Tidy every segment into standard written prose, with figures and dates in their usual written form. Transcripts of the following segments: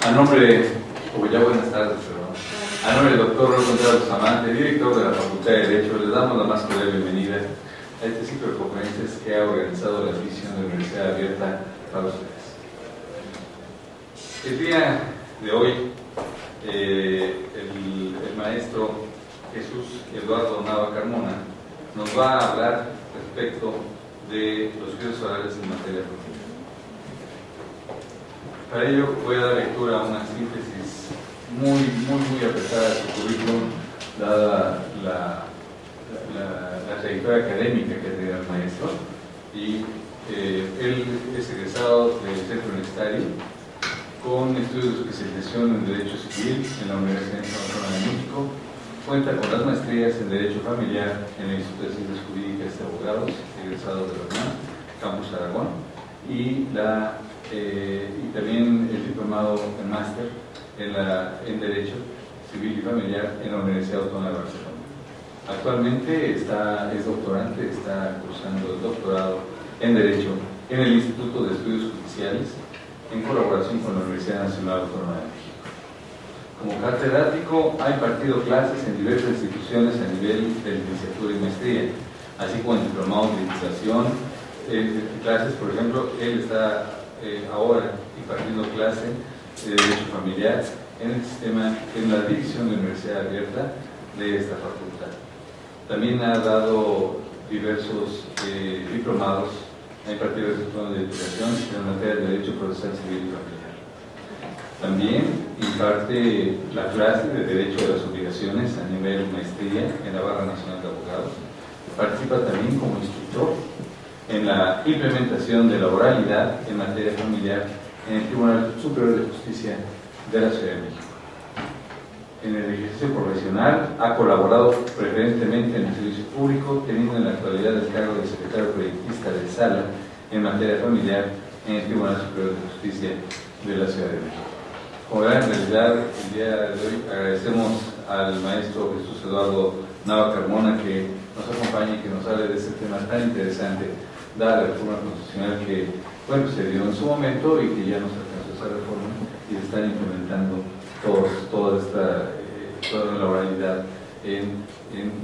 A nombre, o ya buenas tardes, perdón. A nombre del doctor Raúl Contreras Bustamante, director de la Facultad de Derecho, les damos la más cordial bienvenida a este ciclo de conferencias que ha organizado la División de Universidad Abierta para ustedes. El día de hoy, el maestro Jesús Eduardo Nava Carmona nos va a hablar respecto de los juicios orales en materia procesal. Para ello voy a dar lectura a una síntesis muy apretada de su currículum, dada la trayectoria académica que tiene el maestro. Y él es egresado del Centro Universitario con estudios de especialización en Derecho Civil en la Universidad Autónoma de México. Cuenta con las maestrías en Derecho Familiar en el Instituto de Ciencias Jurídicas de Abogados, egresado de la UNAM, Campus Aragón, y también el diplomado en máster en Derecho Civil y Familiar en la Universidad Autónoma de Barcelona. Actualmente es doctorante, está cursando el doctorado en Derecho en el Instituto de Estudios Judiciales en colaboración con la Universidad Nacional Autónoma de México. Como catedrático ha impartido clases en diversas instituciones a nivel de licenciatura y maestría, así como en diplomados de legislación, clases, por ejemplo, él está ahora impartiendo clase de Derecho Familiar en la División de Universidad Abierta de esta facultad. También ha dado diversos diplomados, ha impartido diversos diplomados de educación en materia de Derecho Procesal Civil y Familiar. También imparte la clase de Derecho de las Obligaciones a nivel maestría en la Barra Nacional de Abogados. Participa también como instructor en la implementación de la oralidad en materia familiar en el Tribunal Superior de Justicia de la Ciudad de México. En el ejercicio profesional ha colaborado preferentemente en el servicio público, teniendo en la actualidad el cargo de secretario proyectista de sala en materia familiar en el Tribunal Superior de Justicia de la Ciudad de México. Como verán, en realidad, el día de hoy agradecemos al maestro Jesús Eduardo Nava Carmona que nos acompañe y que nos hable de este tema tan interesante, dada la reforma constitucional que se dio en su momento y que ya nos alcanzó esa reforma y se están implementando toda la oralidad en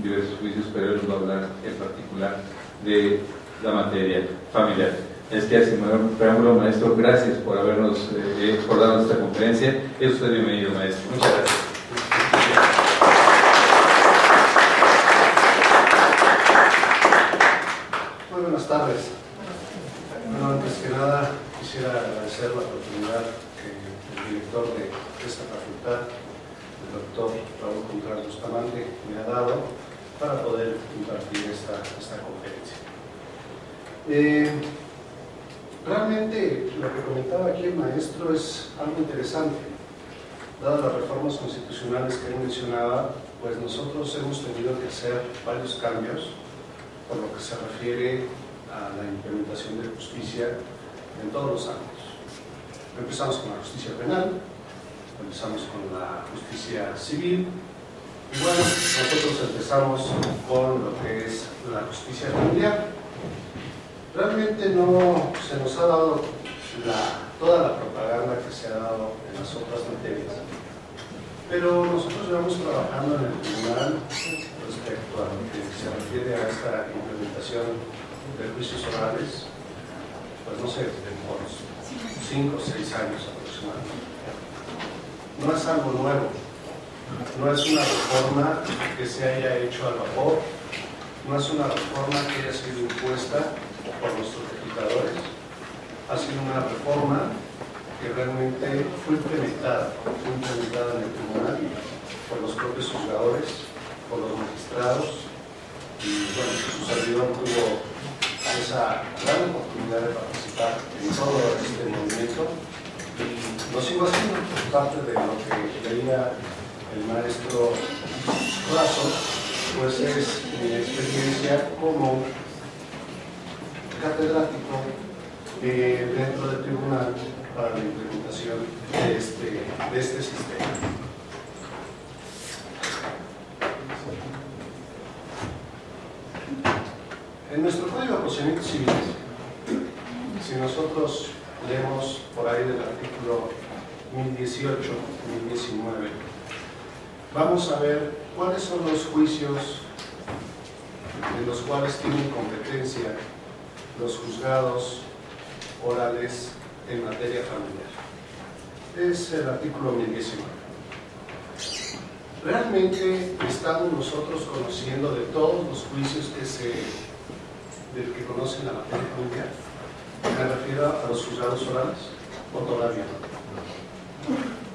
diversos juicios, pero él nos va a hablar en particular de la materia familiar. Es que hace un preámbulo, maestro, gracias por habernos por darnos esta conferencia. Es usted bienvenido, maestro. Muchas gracias. Muy buenas tardes. Bueno, antes que nada quisiera agradecer la oportunidad que el director de esta facultad, el doctor Raúl Contreras Bustamante, me ha dado para poder impartir esta conferencia. Realmente lo que comentaba aquí el maestro es algo interesante. Dadas las reformas constitucionales que él mencionaba, pues nosotros hemos tenido que hacer varios cambios por lo que se refiere a la implementación de justicia en todos los ámbitos. Empezamos con la justicia penal, empezamos con la justicia civil, y bueno, nosotros empezamos con lo que es la justicia familiar. Realmente no se nos ha dado toda la propaganda que se ha dado en las otras materias, pero nosotros llevamos trabajando en el tribunal respecto a lo que se refiere a esta implementación de juicios orales, pues no sé, por 5 o 6 años aproximadamente. No es algo nuevo, no es una reforma que se haya hecho al vapor, no es una reforma que haya sido impuesta por nuestros legisladores, ha sido una reforma que realmente fue implementada en el tribunal por los propios juzgadores, por los magistrados, y bueno, su servidor tuvo esa gran oportunidad de participar en todo este movimiento y lo sigo haciendo por parte de lo que veía el maestro Lazo, pues es mi experiencia como catedrático dentro del tribunal para la implementación de este sistema. En nuestro Código de Procedimientos Civiles, si nosotros leemos por ahí del artículo 1018-1019, vamos a ver cuáles son los juicios en los cuales tienen competencia los juzgados orales en materia familiar. Es el artículo 1019. Realmente estamos nosotros conociendo de todos los juicios del que conocen la materia familiar. Me refiero a los juzgados orales, o todavía no.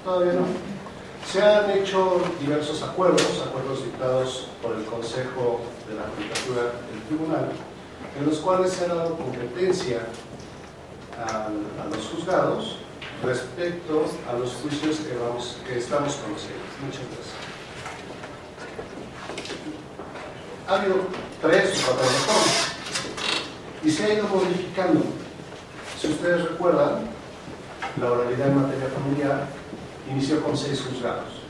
Todavía no. Se han hecho diversos acuerdos dictados por el Consejo de la Judicatura del Tribunal, en los cuales se ha dado competencia a los juzgados respecto a los juicios que estamos conociendo. Muchas gracias. Ha habido 3 o 4 reformas y se ha ido modificando. Si ustedes recuerdan, la oralidad en materia familiar inició con 6 juzgados.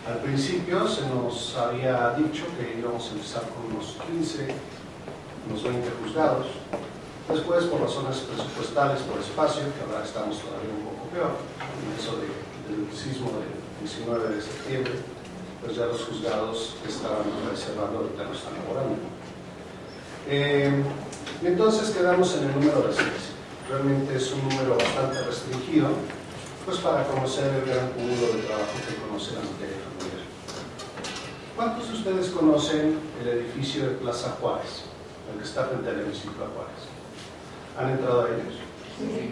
Al principio se nos había dicho que íbamos a empezar con unos 15, unos 20 juzgados. Después, por razones presupuestales, por espacio, que ahora estamos todavía un poco peor, en eso del sismo del 19 de septiembre, pues ya los juzgados estaban reservando, ahorita no están laborando. Entonces quedamos en el número de 6. Realmente es un número bastante restringido, pues para conocer el gran cúmulo de trabajo que conoce la materia familiar. ¿Cuántos de ustedes conocen el edificio de Plaza Juárez, el que está frente al hemiciclo Juárez? ¿Han entrado a ellos? Sí.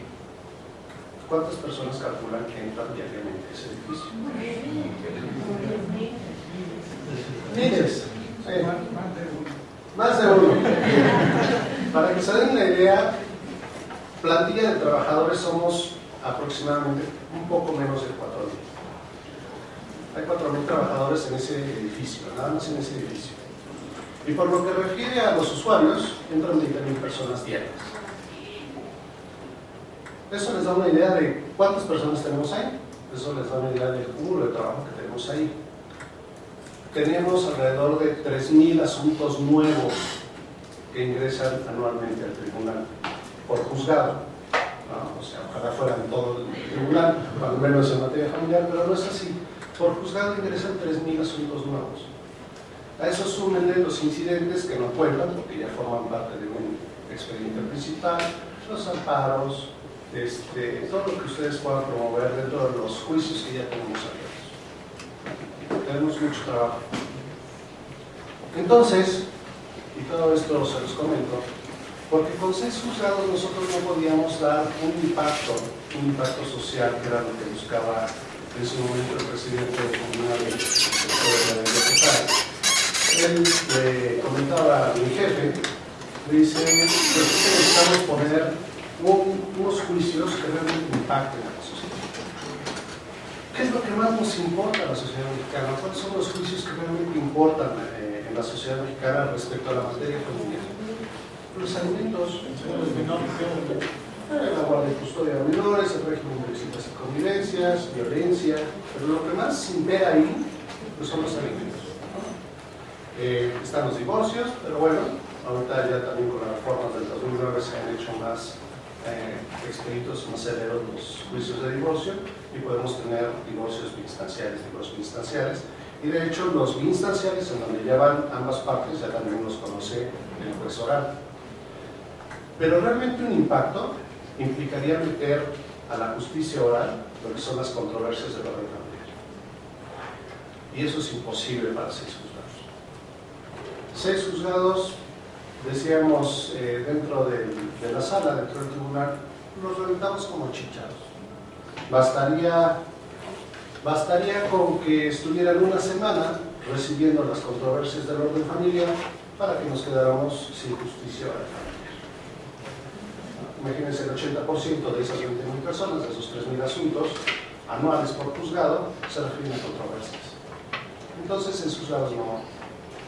¿Cuántas personas calculan que entran diariamente a ese edificio? Miles. Sí. Más de uno. Para que se den una idea, plantilla de trabajadores somos aproximadamente un poco menos de 4,000. Hay 4,000 trabajadores en ese edificio, nada más en ese edificio. Y por lo que refiere a los usuarios, entran 20,000 personas diarias. Eso les da una idea de cuántas personas tenemos ahí. Eso les da una idea del cúmulo de trabajo que tenemos ahí. Tenemos alrededor de 3,000 asuntos nuevos que ingresan anualmente al tribunal por juzgado. ¿No? O sea, ojalá fuera en todo el tribunal, al menos en materia familiar, pero no es así. Por juzgado ingresan 3,000 asuntos nuevos. A eso súmenle los incidentes que no cuentan, porque ya forman parte de un expediente principal, los amparos, todo lo que ustedes puedan promover dentro de los juicios que ya tenemos abiertos. Tenemos mucho trabajo. Entonces, y todo esto se los comento, porque con 6 juzgados nosotros no podíamos dar un impacto social, que era lo que buscaba en su momento el presidente comunal de la Él le comentaba a mi jefe, le dice, necesitamos poner unos juicios que realmente impacten a la sociedad. ¿Qué es lo que más nos importa a la sociedad mexicana? ¿Cuáles son los juicios que realmente importan en la sociedad mexicana respecto a la materia familiar? Los alimentos, la guardia y custodia de menores, el régimen de visitas y convivencias, violencia, pero lo que más impera ahí pues son los alimentos. Están los divorcios, pero bueno, ahorita ya también con las reformas del 2009 se han hecho más expeditos, más severos los juicios de divorcio y podemos tener divorcios biinstanciales, y de hecho los biinstanciales, en donde ya van ambas partes, ya también los conoce el juez oral. Pero realmente un impacto implicaría meter a la justicia oral lo que son las controversias del orden familiar. Y eso es imposible para 6 juzgados. 6 juzgados, decíamos, dentro de la sala, dentro del tribunal, los reventamos como chicharos. Bastaría con que estuvieran una semana recibiendo las controversias del orden familiar para que nos quedáramos sin justicia oral familiar. Imagínense, el 80% de esas 20,000 personas, de esos 3,000 asuntos anuales por juzgado, se refieren a controversias. Entonces, en juzgados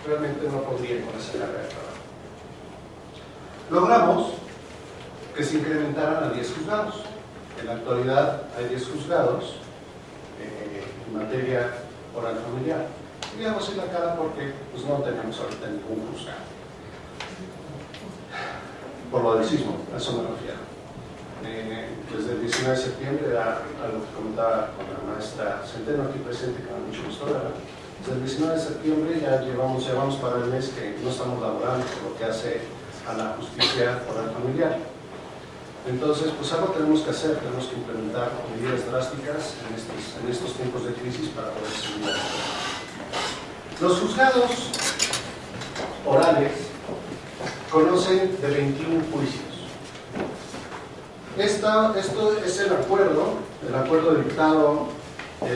realmente no podrían con esa carga de trabajo. Logramos que se incrementaran a 10 juzgados. En la actualidad hay 10 juzgados en materia oral familiar. Y digamos en la cara porque pues, no tenemos ahorita ningún juzgado. Por lo del sismo, a eso me refiero. desde el 19 de septiembre, algo que comentaba con la maestra Centeno aquí presente, que me ha mucho gusto verla. Desde el 19 de septiembre ya llevamos para el mes que no estamos laborando por lo que hace a la justicia oral familiar. Entonces, pues algo tenemos que hacer, tenemos que implementar medidas drásticas en estos tiempos de crisis para poder seguir. Los juzgados orales conocen de 21 juicios. Esto es el acuerdo dictado en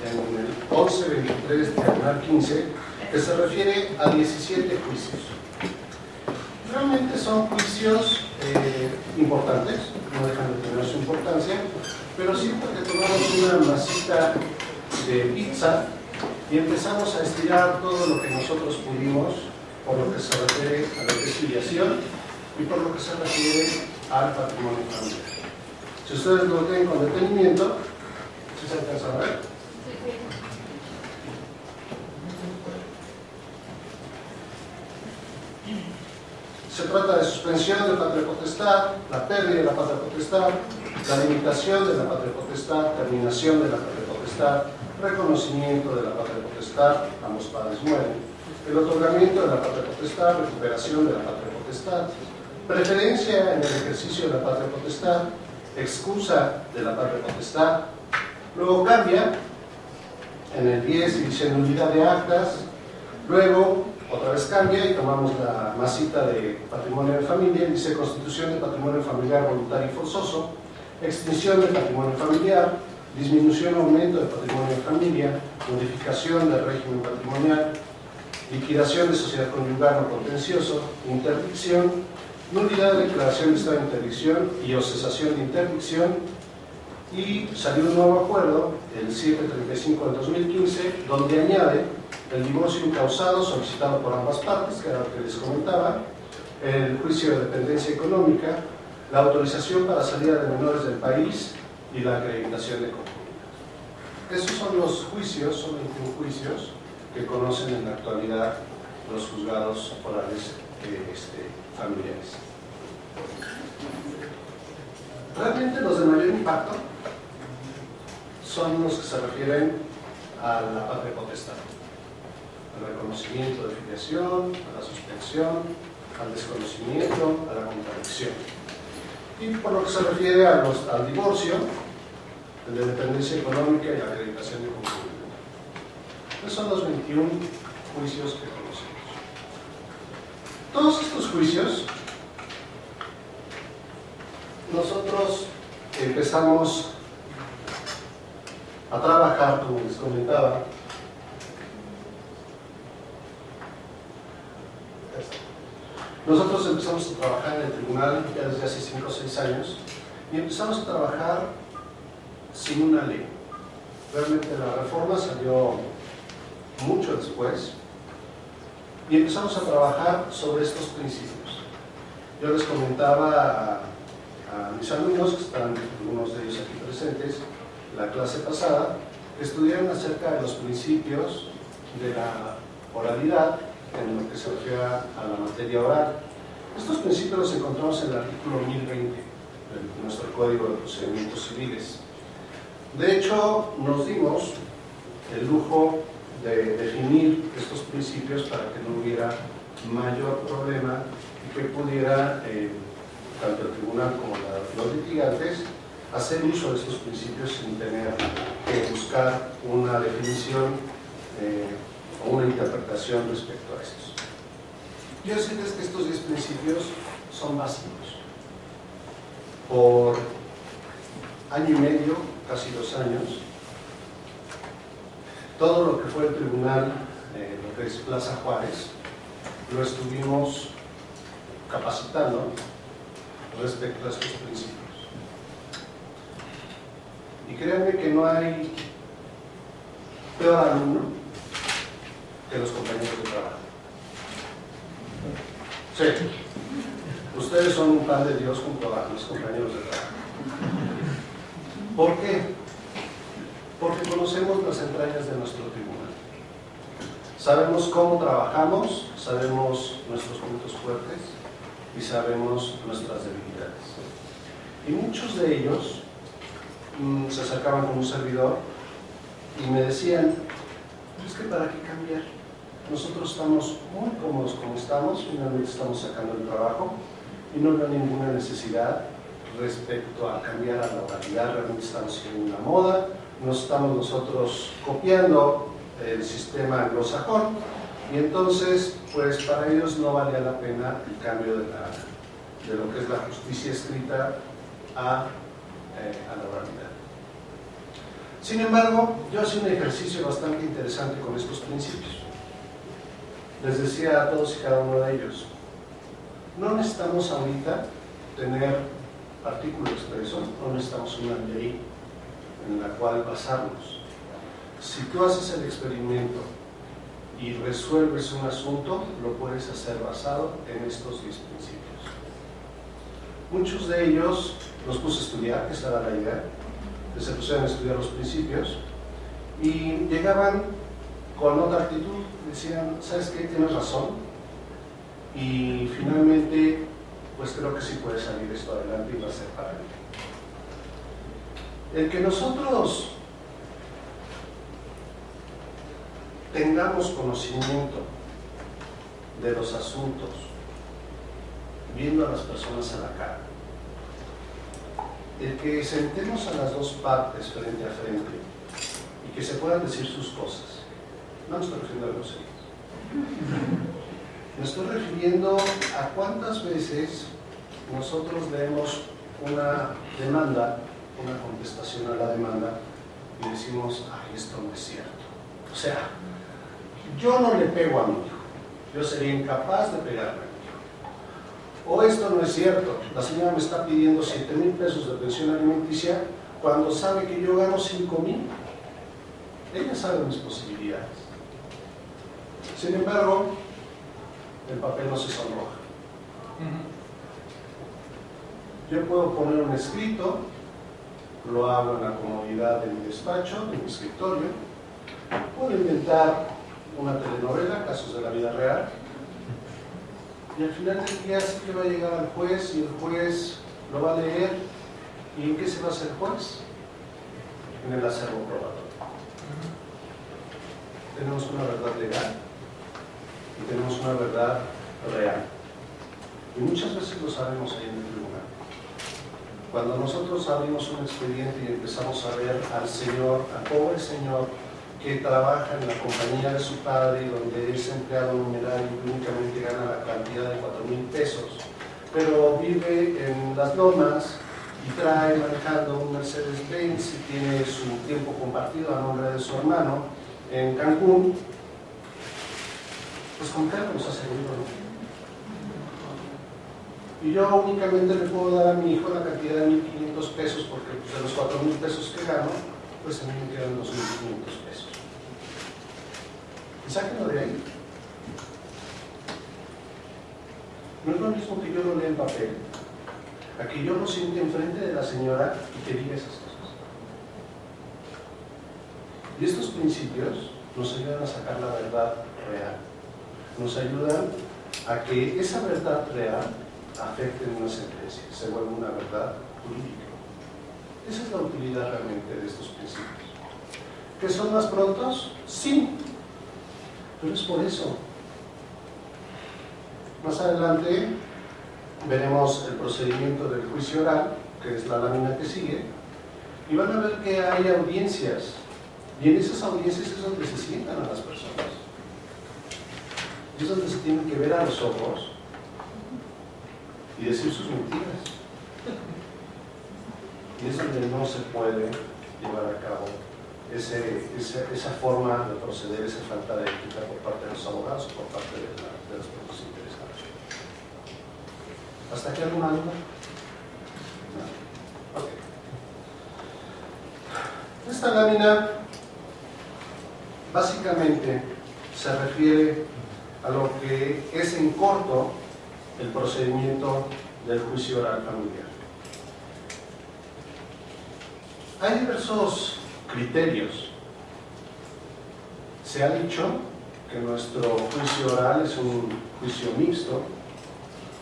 el 1123 diagonal 15, que se refiere a 17 juicios. Realmente son juicios importantes, no dejan de tener su importancia, pero siento que tomamos una masita de pizza y empezamos a estirar todo lo que nosotros pudimos por lo que se refiere a la conciliación y por lo que se refiere al patrimonio familiar. Si ustedes lo ven con detenimiento, ¿sí se alcanza a ver? Se trata de suspensión de patria potestad, la pérdida de la patria potestad, la limitación de la patria potestad, terminación de la patria potestad, reconocimiento de la patria potestad, ambos padres mueren, el otorgamiento de la patria potestad, recuperación de la patria potestad, preferencia en el ejercicio de la patria potestad, excusa de la patria potestad. Luego cambia en el 10 y dice nulidad de actas. Luego otra vez cambia y tomamos la masita de patrimonio de familia y dice constitución de patrimonio familiar voluntario y forzoso, extinción del patrimonio familiar, disminución o aumento del patrimonio de familia, modificación del régimen patrimonial, liquidación de sociedad conyugal no contencioso, interdicción, nulidad de declaración de estado de interdicción y o cesación de interdicción. Y salió un nuevo acuerdo, el 735 del 2015, donde añade el divorcio incausado solicitado por ambas partes, que era lo que les comentaba, el juicio de dependencia económica, la autorización para salida de menores del país y la acreditación de concubinato. Esos son los juicios, son 21 juicios que conocen en la actualidad los juzgados orales familiares. Realmente los de mayor impacto son los que se refieren a la patria potestad, al reconocimiento de filiación, a la suspensión, al desconocimiento, a la contradicción. Y por lo que se refiere al divorcio, el de dependencia económica y la acreditación de concubinato. Esos son los 21 juicios que conocemos. Todos estos juicios, nosotros empezamos a trabajar, como les comentaba, nosotros empezamos a trabajar en el tribunal ya desde hace 5 o 6 años y empezamos a trabajar sin una ley. Realmente la reforma salió mucho después y empezamos a trabajar sobre estos principios. Yo les comentaba a mis alumnos, que están algunos de ellos aquí presentes, la clase pasada, estudiaron acerca de los principios de la oralidad en lo que se refiere a la materia oral. Estos principios los encontramos en el artículo 1020 de nuestro Código de Procedimientos Civiles. De hecho, nos dimos el lujo de definir estos principios para que no hubiera mayor problema y que pudiera tanto el tribunal como los litigantes hacer uso de estos principios sin tener que buscar una definición o una interpretación respecto a estos. Quiero decirles que estos 10 principios son básicos. Por año y medio, casi 2 años, todo lo que fue el tribunal, lo que es Plaza Juárez, lo estuvimos capacitando respecto a estos principios. Y créanme que no hay peor alumno que los compañeros de trabajo. Sí, ustedes son un pan de Dios junto a mis compañeros de trabajo. ¿Por qué? Porque conocemos las entrañas de nuestro tribunal. Sabemos cómo trabajamos, sabemos nuestros puntos fuertes y sabemos nuestras debilidades. Y muchos de ellos se acercaban con un servidor y me decían, es que ¿para qué cambiar? Nosotros estamos muy cómodos como estamos, finalmente estamos sacando el trabajo y no veo ninguna necesidad respecto a cambiar a la oralidad, realmente estamos siguiendo una moda, no estamos nosotros copiando el sistema anglosajón y entonces pues para ellos no valía la pena el cambio de lo que es la justicia escrita a la oralidad. Sin embargo, yo hacía un ejercicio bastante interesante con estos principios. Les decía a todos y cada uno de ellos, no necesitamos ahorita tener artículo expreso, no necesitamos una ley en la cual basarnos. Si tú haces el experimento y resuelves un asunto, lo puedes hacer basado en estos 10 principios. Muchos de ellos los puse a estudiar, esa era la idea, que se pusieran a estudiar los principios y llegaban con otra actitud, decían, ¿sabes qué? Tienes razón y finalmente pues creo que sí puede salir esto adelante y va a ser para mí. El que nosotros tengamos conocimiento de los asuntos, viendo a las personas a la cara, el que sentemos a las dos partes frente a frente y que se puedan decir sus cosas, no me estoy refiriendo a groserías, me estoy refiriendo a cuántas veces nosotros leemos una demanda, una contestación a la demanda y decimos, ay, esto no es cierto. O sea, yo no le pego a mi hijo, yo sería incapaz de pegarle a mi hijo. O esto no es cierto, la señora me está pidiendo 7,000 pesos de pensión alimenticia cuando sabe que yo gano 5,000. Ella sabe mis posibilidades. Sin embargo, el papel no se sonroja. Yo puedo poner un escrito, lo hago en la comodidad de mi despacho, de mi escritorio. Puedo inventar una telenovela, casos de la vida real, y al final del día sí que va a llegar al juez y el juez lo va a leer. ¿Y en qué se basa el juez? En el acervo probatorio. Tenemos una verdad legal y tenemos una verdad real. Y muchas veces lo sabemos ahí en el tribunal. Cuando nosotros abrimos un expediente y empezamos a ver al señor, al pobre señor que trabaja en la compañía de su padre y donde es empleado numerario y únicamente gana la cantidad de 4,000 pesos, pero vive en las lomas y trae manejando un Mercedes-Benz y tiene su tiempo compartido a nombre de su hermano en Cancún, pues con qué nos aseguro, ¿no? Y yo únicamente le puedo dar a mi hijo la cantidad de 1,500 pesos porque pues, de los 4,000 pesos que gano, pues a mí me quedan 2,500 pesos. Y sáquenlo de ahí. No es lo mismo que yo lo lea en papel, a que yo lo siente enfrente de la señora y que diga esas cosas. Y estos principios nos ayudan a sacar la verdad real. Nos ayudan a que esa verdad real afecte en una sentencia, se vuelve una verdad jurídica. Esa es la utilidad realmente de estos principios. ¿Que son más prontos? Sí, pero es por eso. Más adelante veremos el procedimiento del juicio oral, que es la lámina que sigue, y van a ver que hay audiencias, y en esas audiencias es donde se sientan a las personas. Y es donde se tienen que ver a los ojos y decir sus mentiras. Y es donde no se puede llevar a cabo esa forma de proceder, esa falta de ética por parte de los abogados o por parte de los propios interesados. ¿Hasta aquí alguna duda? No. Okay. Esta lámina básicamente se refiere a lo que es en corto el procedimiento del juicio oral familiar. Hay diversos criterios. Se ha dicho que nuestro juicio oral es un juicio mixto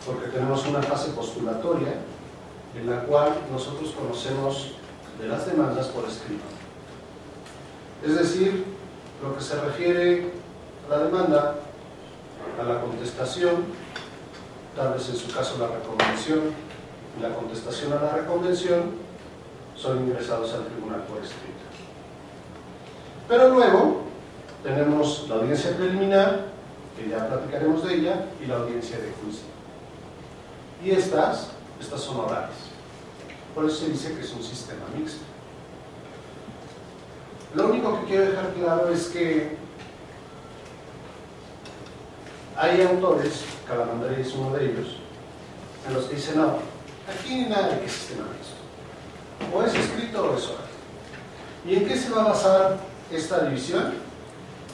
porque tenemos una fase postulatoria en la cual nosotros conocemos de las demandas por escrito. Es decir, lo que se refiere a la demanda, a la contestación, tal vez en su caso la reconvención y la contestación a la reconvención, son ingresados al tribunal por escrito. Pero luego tenemos la audiencia preliminar, que ya platicaremos de ella, y la audiencia de juicio. Y estas son orales. Por eso se dice que es un sistema mixto. Lo único que quiero dejar claro es que hay autores, Calamandrei es uno de ellos, en los que dicen, no, aquí ni nada de qué sistema mixto. O es escrito o es oral. ¿Y en qué se va a basar esta división?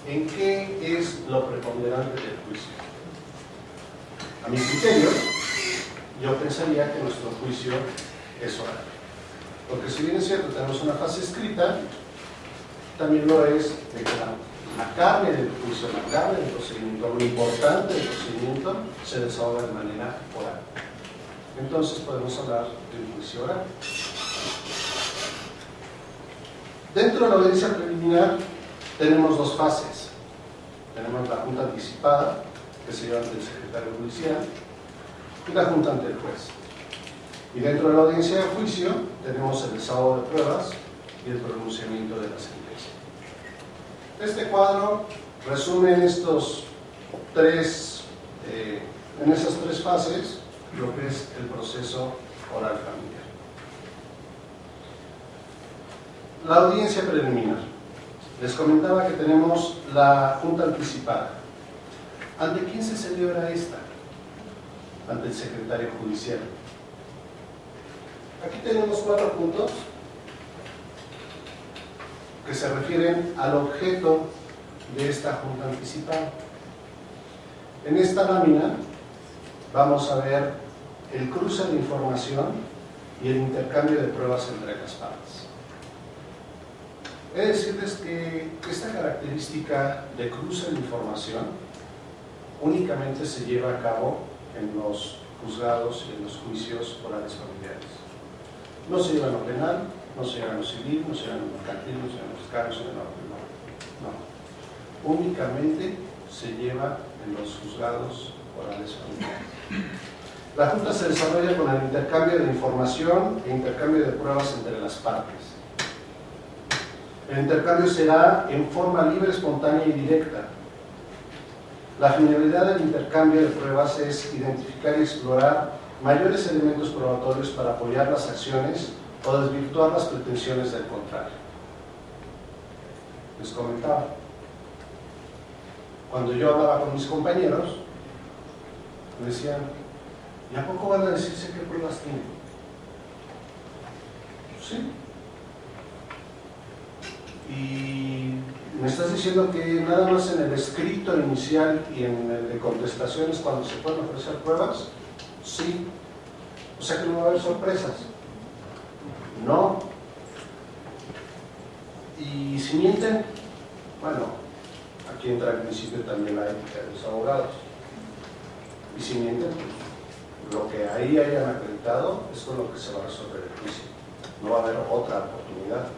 ¿En qué es lo preponderante del juicio? A mi criterio, yo pensaría que nuestro juicio es oral. Porque si bien es cierto, tenemos una fase escrita, también lo es de que la carne del juicio, la carne del procedimiento, lo importante del procedimiento, se desahoga de manera oral. Entonces podemos hablar de un juicio oral. Dentro de la audiencia preliminar tenemos dos fases. Tenemos la junta anticipada, que se lleva ante el secretario judicial, y la junta ante el juez. Y dentro de la audiencia de juicio tenemos el desahogo de pruebas y el pronunciamiento de la sentencia. Este cuadro resume en esas tres fases lo que es el proceso oral familiar. La audiencia preliminar. Les comentaba que tenemos la junta anticipada. ¿Ante quién se celebra esta? Ante el secretario judicial. Aquí tenemos 4 puntos que se refieren al objeto de esta junta anticipada. En esta lámina vamos a ver el cruce de información y el intercambio de pruebas entre las partes. He de decirles que esta característica de cruce de información únicamente se lleva a cabo en los juzgados y en los juicios orales familiares. No se lleva en lo penal, no se lleva en lo civil, no se lleva en lo mercantil, no se lleva en los fiscales, no se lleva en lo no. Únicamente se lleva en los juzgados orales familiares. La Junta se desarrolla con el intercambio de información e intercambio de pruebas entre las partes. El intercambio será en forma libre, espontánea y directa. La finalidad del intercambio de pruebas es identificar y explorar mayores elementos probatorios para apoyar las acciones o desvirtuar las pretensiones del contrario. Les comentaba, cuando yo hablaba con mis compañeros, me decían, ¿y a poco van a decirse qué pruebas tienen? Sí. Y me estás diciendo que nada más en el escrito inicial y en el de contestaciones cuando se pueden ofrecer pruebas. Sí. O sea que no va a haber sorpresas. No. Y si mienten, bueno, aquí entra el principio también la ética de los abogados. Y si mienten, pues, lo que ahí hayan acreditado es con lo que se va a resolver el juicio. No va a haber otra oportunidad.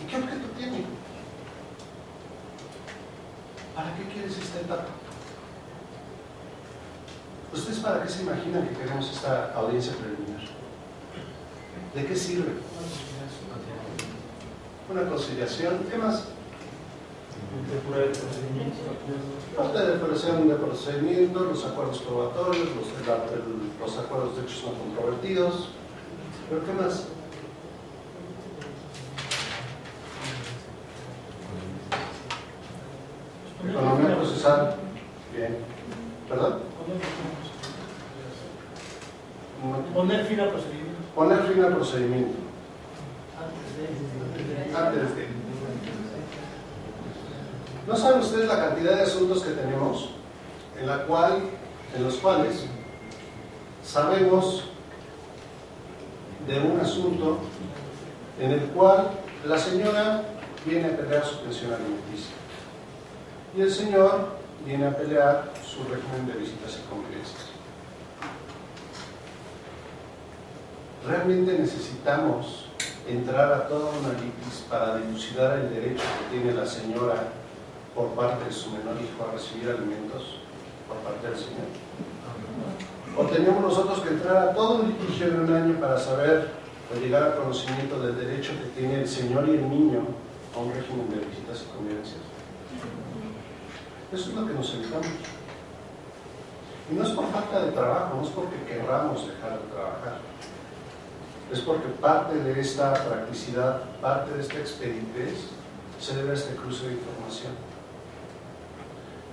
¿Y qué objeto tiene? ¿Para qué quieres esta etapa? ¿Ustedes para qué se imaginan que queremos esta audiencia preliminar? ¿De qué sirve? Una conciliación. ¿Qué más? Parte de depuración de procedimientos, los acuerdos probatorios, los acuerdos de hechos no controvertidos. ¿Pero qué más? Economía procesal. Bien. ¿Perdón? Poner fin al procedimiento. Poner fin al procedimiento. Antes de. ¿No saben ustedes la cantidad de asuntos que tenemos en los cuales sabemos de un asunto en el cual la señora viene a pelear su pensión alimenticia y el señor viene a pelear su régimen de visitas y convivencias? ¿realmente necesitamos entrar a toda una litis para dilucidar el derecho que tiene la señora por parte de su menor hijo a recibir alimentos por parte del señor? ¿O tenemos nosotros que entrar a todo un litigio de un año para saber o llegar al conocimiento del derecho que tiene el señor y el niño a un régimen de visitas y convivencias? Eso es lo que nos evitamos. Y no es por falta de trabajo, no es porque querramos dejar de trabajar. Es porque parte de esta practicidad, parte de esta expeditez, se debe a este cruce de información.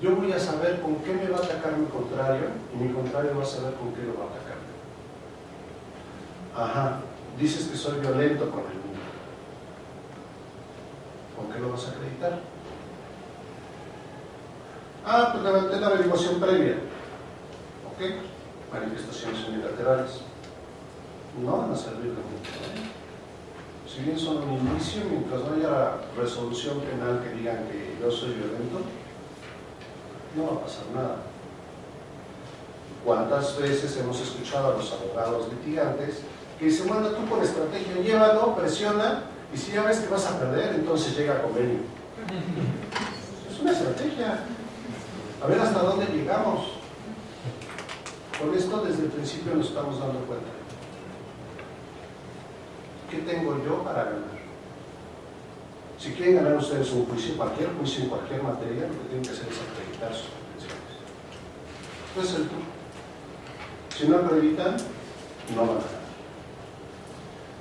Yo voy a saber con qué me va a atacar mi contrario, y mi contrario va a saber con qué lo va a atacar. Ajá, dices que soy violento con el niño. ¿Con qué lo vas a acreditar? Ah, pues levanté la averiguación previa. ¿Ok? Manifestaciones unilaterales. No van a servir de mucho, ¿eh? Si bien son un indicio, mientras no haya resolución penal que digan que yo soy violento, no va a pasar nada. ¿Cuántas veces hemos escuchado a los abogados litigantes que dicen, bueno, tú por estrategia llévalo, presiona, y si ya ves que vas a perder, entonces llega a convenio? Es una estrategia. A ver hasta dónde llegamos. Con esto desde el principio nos estamos dando cuenta. ¿Qué tengo yo para ganar? Si quieren ganar ustedes un juicio, cualquier juicio en cualquier materia, lo que tienen que hacer es acreditar sus pretensiones. Ese es el truco. Si no acreditan, no van a ganar.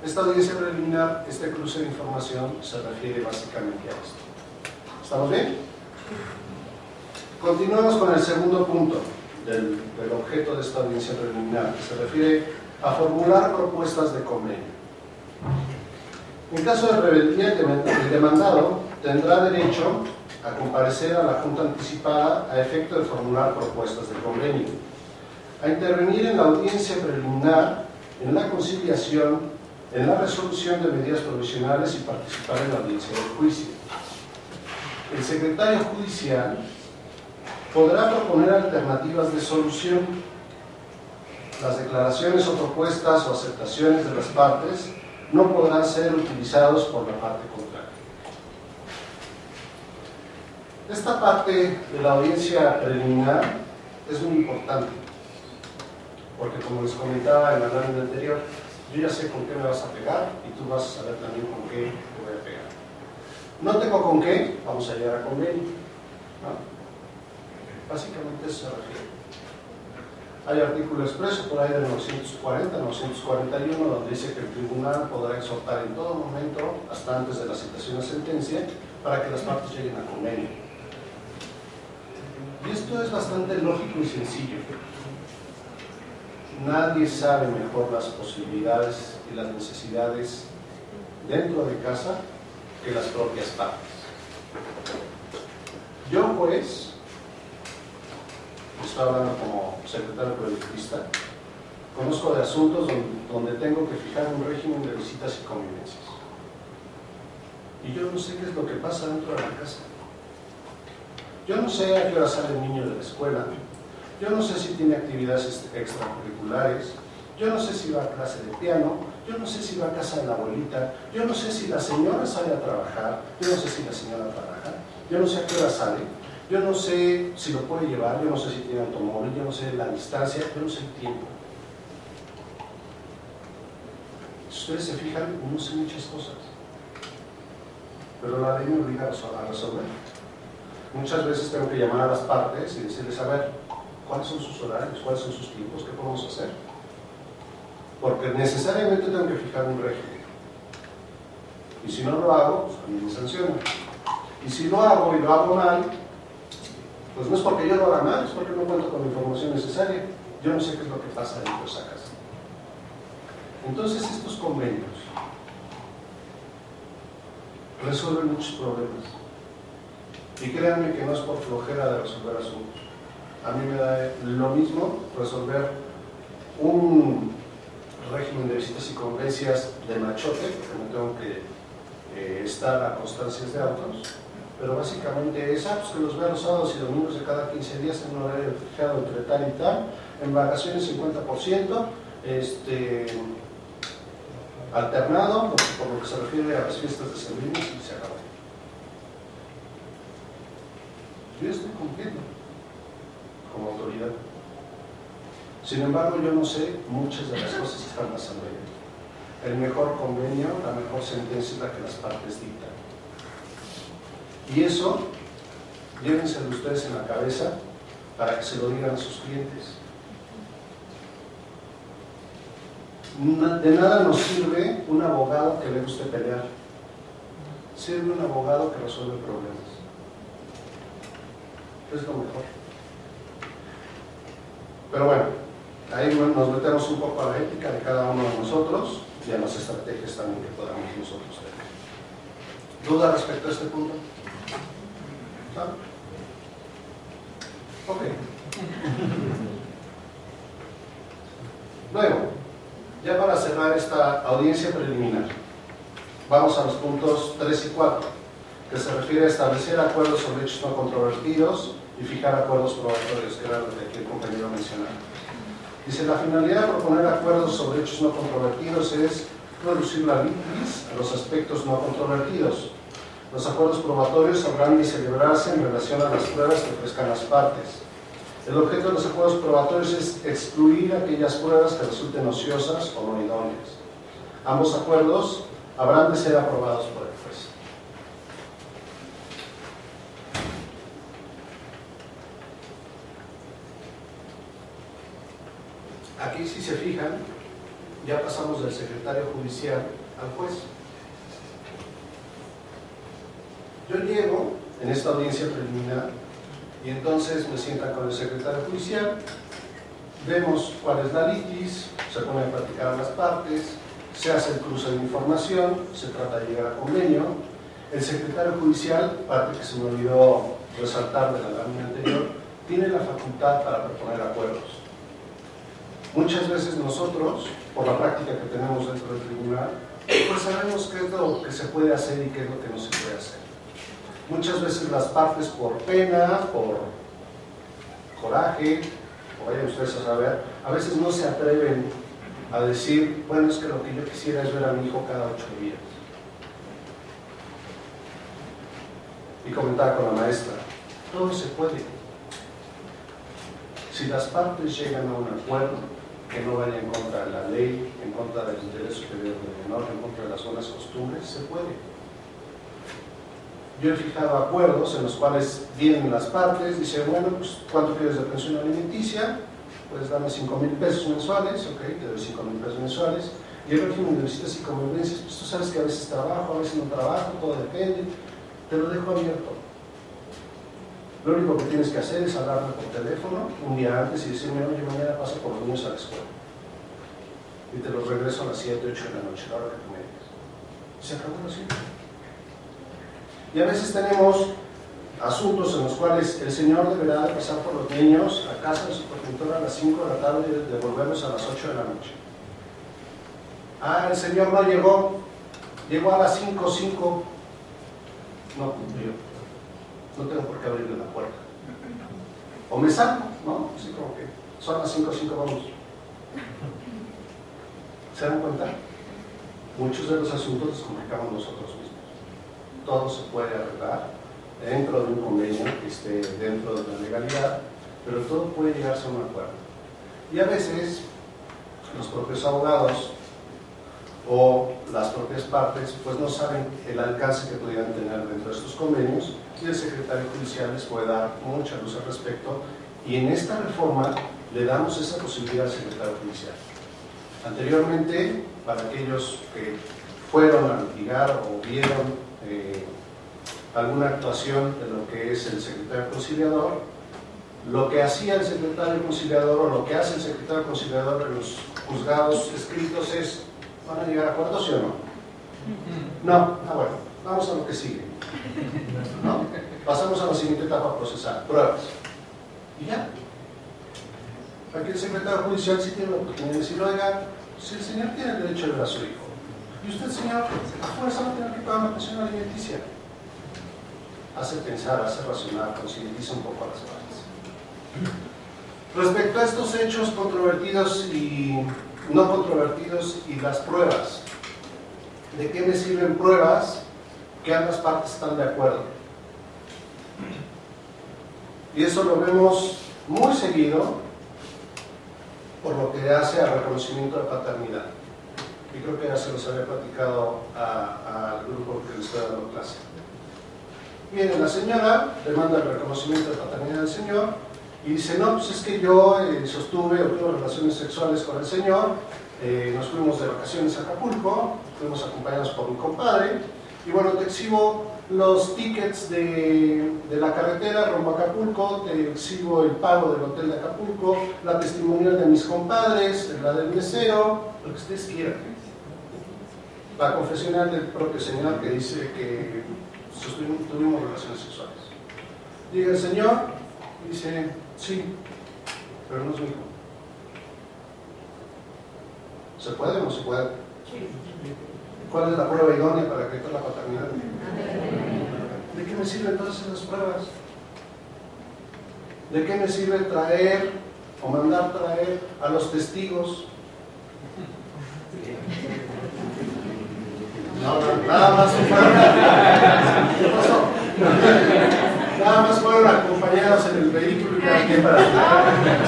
Esta audiencia preliminar, este cruce de información, se refiere básicamente a esto. ¿Estamos bien? Continuamos con el segundo punto del objeto de esta audiencia preliminar, que se refiere a formular propuestas de convenio. En caso de rebeldía, el demandado tendrá derecho a comparecer a la Junta anticipada a efecto de formular propuestas de convenio, a intervenir en la audiencia preliminar, en la conciliación, en la resolución de medidas provisionales y participar en la audiencia del juicio. El secretario judicial podrá proponer alternativas de solución. Las declaraciones o propuestas o aceptaciones de las partes no podrán ser utilizados por la parte contraria. Esta parte de la audiencia preliminar es muy importante, porque como les comentaba en la lámina anterior, yo ya sé con qué me vas a pegar y tú vas a saber también con qué te voy a pegar. No tengo con qué, vamos a llegar a convenio, ¿no? Básicamente eso se refiere. Hay artículo expreso por ahí del 940, 941, donde dice que el tribunal podrá exhortar en todo momento, hasta antes de la citación a sentencia, para que las partes lleguen a convenio. Y esto es bastante lógico y sencillo. Nadie sabe mejor las posibilidades y las necesidades dentro de casa que las propias partes. Yo, juez, estoy hablando como secretario proyectista, conozco de asuntos donde tengo que fijar un régimen de visitas y convivencias. Y yo no sé qué es lo que pasa dentro de la casa. Yo no sé a qué hora sale el niño de la escuela. Yo no sé si tiene actividades extracurriculares. Yo no sé si va a clase de piano. Yo no sé si va a casa de la abuelita. Yo no sé si la señora sale a trabajar. Yo no sé si la señora trabaja. Yo no sé a qué hora sale. Yo no sé si lo puede llevar. Yo no sé si tiene automóvil. Yo no sé la distancia. Yo no sé el tiempo. Si ustedes se fijan, no sé muchas cosas. Pero la ley me obliga a resolver. Muchas veces tengo que llamar a las partes y decirles, a ver, ¿cuáles son sus horarios? ¿Cuáles son sus tiempos? ¿Qué podemos hacer? Porque necesariamente tengo que fijar un régimen. Y si no lo hago, pues a mí me sancionan. Y si lo hago y lo hago mal, pues no es porque yo lo haga mal, es porque no cuento con la información necesaria. Yo no sé qué es lo que pasa dentro de esa casa. Entonces estos convenios resuelven muchos problemas. Y créanme que no es por flojera de resolver asuntos. A mí me da lo mismo resolver un régimen de visitas y convivencias de machote, porque no tengo que estar a constancias de autos, pero básicamente es pues que los vea los sábados y domingos de cada 15 días en un horario fijado entre tal y tal, en vacaciones 50%, alternado, por lo que se refiere a las fiestas decembrinas, y se acabó. Yo estoy cumpliendo como autoridad. Sin embargo, yo no sé muchas de las cosas que están pasando ahí. El mejor convenio, la mejor sentencia es la que las partes dictan. Y eso, llévenselo ustedes en la cabeza para que se lo digan a sus clientes. De nada nos sirve un abogado que le guste pelear. Sirve un abogado que resuelve problemas. Es lo mejor. Pero bueno, ahí nos metemos un poco a la ética de cada uno de nosotros y a las estrategias también que podamos nosotros tener. ¿Duda respecto a este punto? ¿Sabe? Ok. Luego, ya para cerrar esta audiencia preliminar, vamos a los puntos 3 y 4, que se refiere a establecer acuerdos sobre hechos no controvertidos y fijar acuerdos probatorios, que era lo que aquí el compañero mencionaba. Dice, la finalidad de proponer acuerdos sobre hechos no controvertidos es reducir la litis a los aspectos no controvertidos. Los acuerdos probatorios habrán de celebrarse en relación a las pruebas que ofrezcan las partes. El objeto de los acuerdos probatorios es excluir aquellas pruebas que resulten ociosas o no idóneas. Ambos acuerdos habrán de ser aprobados por el juez. Aquí, si se fijan, ya pasamos del secretario judicial al juez. Yo llego en esta audiencia preliminar y entonces me sientan con el secretario judicial, vemos cuál es la litis, se ponen a platicar las partes, se hace el cruce de información, se trata de llegar a convenio. El secretario judicial, parte que se me olvidó resaltar de la lámina anterior, tiene la facultad para proponer acuerdos. Muchas veces nosotros, por la práctica que tenemos dentro del tribunal, pues sabemos qué es lo que se puede hacer y qué es lo que no se puede hacer. Muchas veces las partes, por pena, por coraje, o vayan ustedes a saber, a veces no se atreven a decir, bueno, es que lo que yo quisiera es ver a mi hijo cada 8 días. Y comentaba con la maestra, todo se puede. Si las partes llegan a un acuerdo que no vaya en contra de la ley, en contra del interés superior del menor, en contra de las buenas costumbres, se puede. Yo he fijado acuerdos en los cuales vienen las partes, dice, bueno, pues, ¿cuánto quieres de pensión alimenticia? Pues dame 5,000 pesos mensuales, ok, te doy 5,000 pesos mensuales. Y el régimen de visitas y convivencias, pues tú sabes que a veces trabajo, a veces no trabajo, todo depende, te lo dejo abierto. Lo único que tienes que hacer es hablarme por teléfono un día antes y decirme, oye, mañana paso por los niños a la escuela. Y te los regreso a las 7, 8 de la noche, a la hora que tú me digas. Se acabó la cita. Y a veces tenemos asuntos en los cuales el señor deberá de pasar por los niños a casa de su progenitor a las 5 de la tarde y devolverlos a las 8 de la noche. Ah, el señor no llegó, llegó a las 5:05, no cumplió. No tengo por qué abrirle la puerta. O me salgo, ¿no? Así como que son las 5:05, vamos. ¿Se dan cuenta? Muchos de los asuntos los complicamos nosotros mismos. Todo se puede arreglar dentro de un convenio que esté dentro de la legalidad, pero todo puede llegarse a un acuerdo. Y a veces los propios abogados o las propias partes pues no saben el alcance que pudieran tener dentro de estos convenios y el secretario judicial les puede dar mucha luz al respecto y en esta reforma le damos esa posibilidad al secretario judicial. Anteriormente, para aquellos que fueron a litigar o vieron alguna actuación de lo que es el secretario conciliador, lo que hacía el secretario conciliador o lo que hace el secretario conciliador en los juzgados escritos es, ¿van a llegar a acuerdos, sí o no? No, bueno, vamos a lo que sigue. ¿No? Pasamos a la siguiente etapa procesal, pruebas. Y ya. Aquí el secretario judicial sí tiene la oportunidad de decir, oiga, si el señor tiene el derecho de ver a su hijo, y usted, señor, a fuerza va a tener que pagar una pensión alimenticia. Hace pensar, hace razonar, concientiza un poco a las partes. Respecto a estos hechos controvertidos y no controvertidos y las pruebas, ¿de qué me sirven pruebas que ambas partes están de acuerdo? Y eso lo vemos muy seguido por lo que hace al reconocimiento de paternidad. Y creo que ya se los había platicado al grupo que les estoy dando clase. Viene la señora, demanda el reconocimiento de paternidad del señor y dice, no, pues es que yo sostuve o tuve relaciones sexuales con el señor, nos fuimos de vacaciones a Acapulco, fuimos acompañados por mi compadre, y bueno, te exhibo los tickets de la carretera rumbo a Acapulco, te exhibo el pago del hotel de Acapulco, la testimonial de mis compadres, la del mesero, lo que ustedes quieran. La confesional del propio señor que dice que tuvimos relaciones sexuales. Llega el señor y dice, sí, pero no es mi hijo. ¿Se puede o no se puede? ¿Cuál es la prueba idónea para acreditar la paternidad? ¿De qué me sirven todas esas pruebas? ¿De qué me sirve traer o mandar traer a los testigos? No, nada más fueron, ¿qué pasó? Nada más fueron acompañados en el vehículo y cada quien para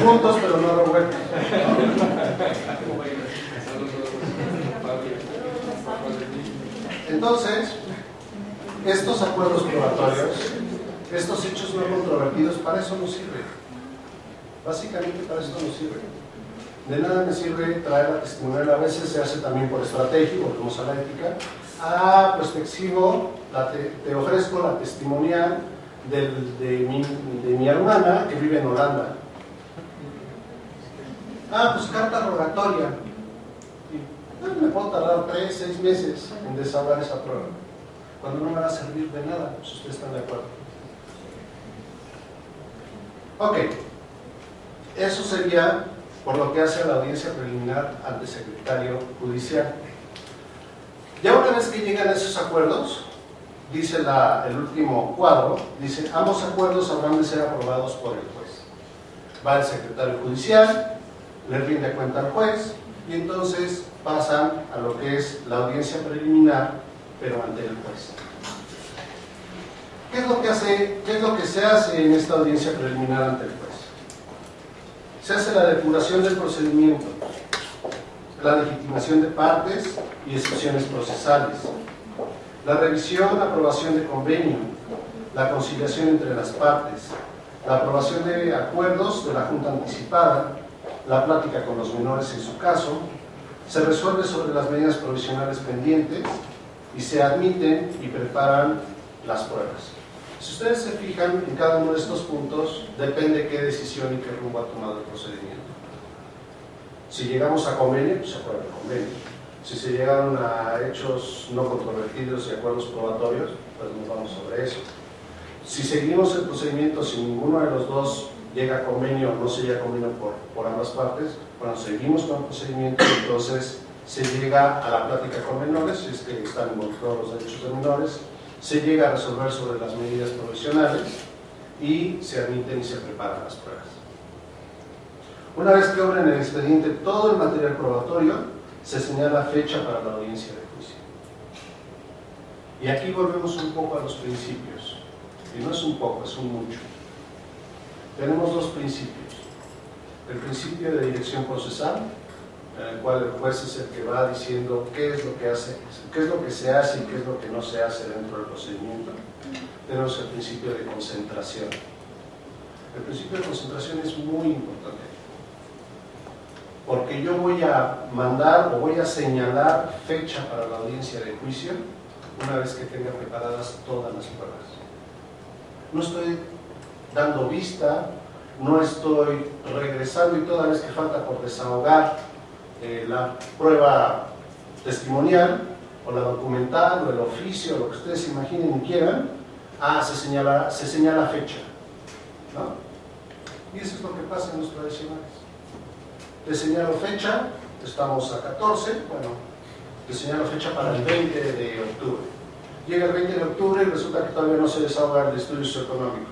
juntos, pero no revueltos. Entonces, estos acuerdos probatorios, estos hechos no controvertidos, para eso nos sirven. Básicamente para esto nos sirve. De nada me sirve traer la testimonial, a veces se hace también por estrategia, volvemos a la ética. Pues te exhibo, te ofrezco la testimonial de mi hermana que vive en Holanda. Pues carta rogatoria. Me puedo tardar 3, 6 meses en desahogar esa prueba, cuando no me va a servir de nada, si ustedes están de acuerdo. Ok, eso sería por lo que hace a la audiencia preliminar ante el secretario judicial. Ya una vez que llegan a esos acuerdos, dice el último cuadro, dice, ambos acuerdos habrán de ser aprobados por el juez. Va el secretario judicial, le rinde cuenta al juez, y entonces pasan a lo que es la audiencia preliminar, pero ante el juez. ¿Qué es lo que se hace en esta audiencia preliminar ante el juez? Se hace la depuración del procedimiento, la legitimación de partes y excepciones procesales, la revisión, aprobación de convenio, la conciliación entre las partes, la aprobación de acuerdos de la Junta anticipada, la plática con los menores en su caso, se resuelve sobre las medidas provisionales pendientes y se admiten y preparan las pruebas. Si ustedes se fijan, en cada uno de estos puntos depende qué decisión y qué rumbo ha tomado el procedimiento. Si llegamos a convenio, pues se aprueba el convenio. Si se llegaron a hechos no controvertidos y acuerdos probatorios, pues nos vamos sobre eso. Si seguimos el procedimiento, si ninguno de los dos llega a convenio o no se llega a convenio por ambas partes, bueno, seguimos con el procedimiento y entonces se llega a la plática con menores, si es que están involucrados los derechos de menores, se llega a resolver sobre las medidas provisionales y se admiten y se preparan las pruebas. Una vez que obra en el expediente todo el material probatorio, se señala fecha para la audiencia de juicio. Y aquí volvemos un poco a los principios, y no es un poco, es un mucho. Tenemos dos principios. El principio de dirección procesal, en el cual el juez es el que va diciendo qué es lo que hace, qué es lo que se hace y qué es lo que no se hace dentro del procedimiento. Tenemos el principio de concentración. El principio de concentración es muy importante, porque yo voy a mandar o voy a señalar fecha para la audiencia de juicio una vez que tenga preparadas todas las pruebas. No estoy dando vista, no estoy regresando y toda vez que falta por desahogar la prueba testimonial o la documental o el oficio, lo que ustedes imaginen y quieran, se señala fecha, ¿no? Y eso es lo que pasa en los tradicionales. Te señalo fecha, estamos a 14, bueno, te señalo fecha para el 20 de octubre. Llega el 20 de octubre y resulta que todavía no se desahoga el estudio socioeconómico.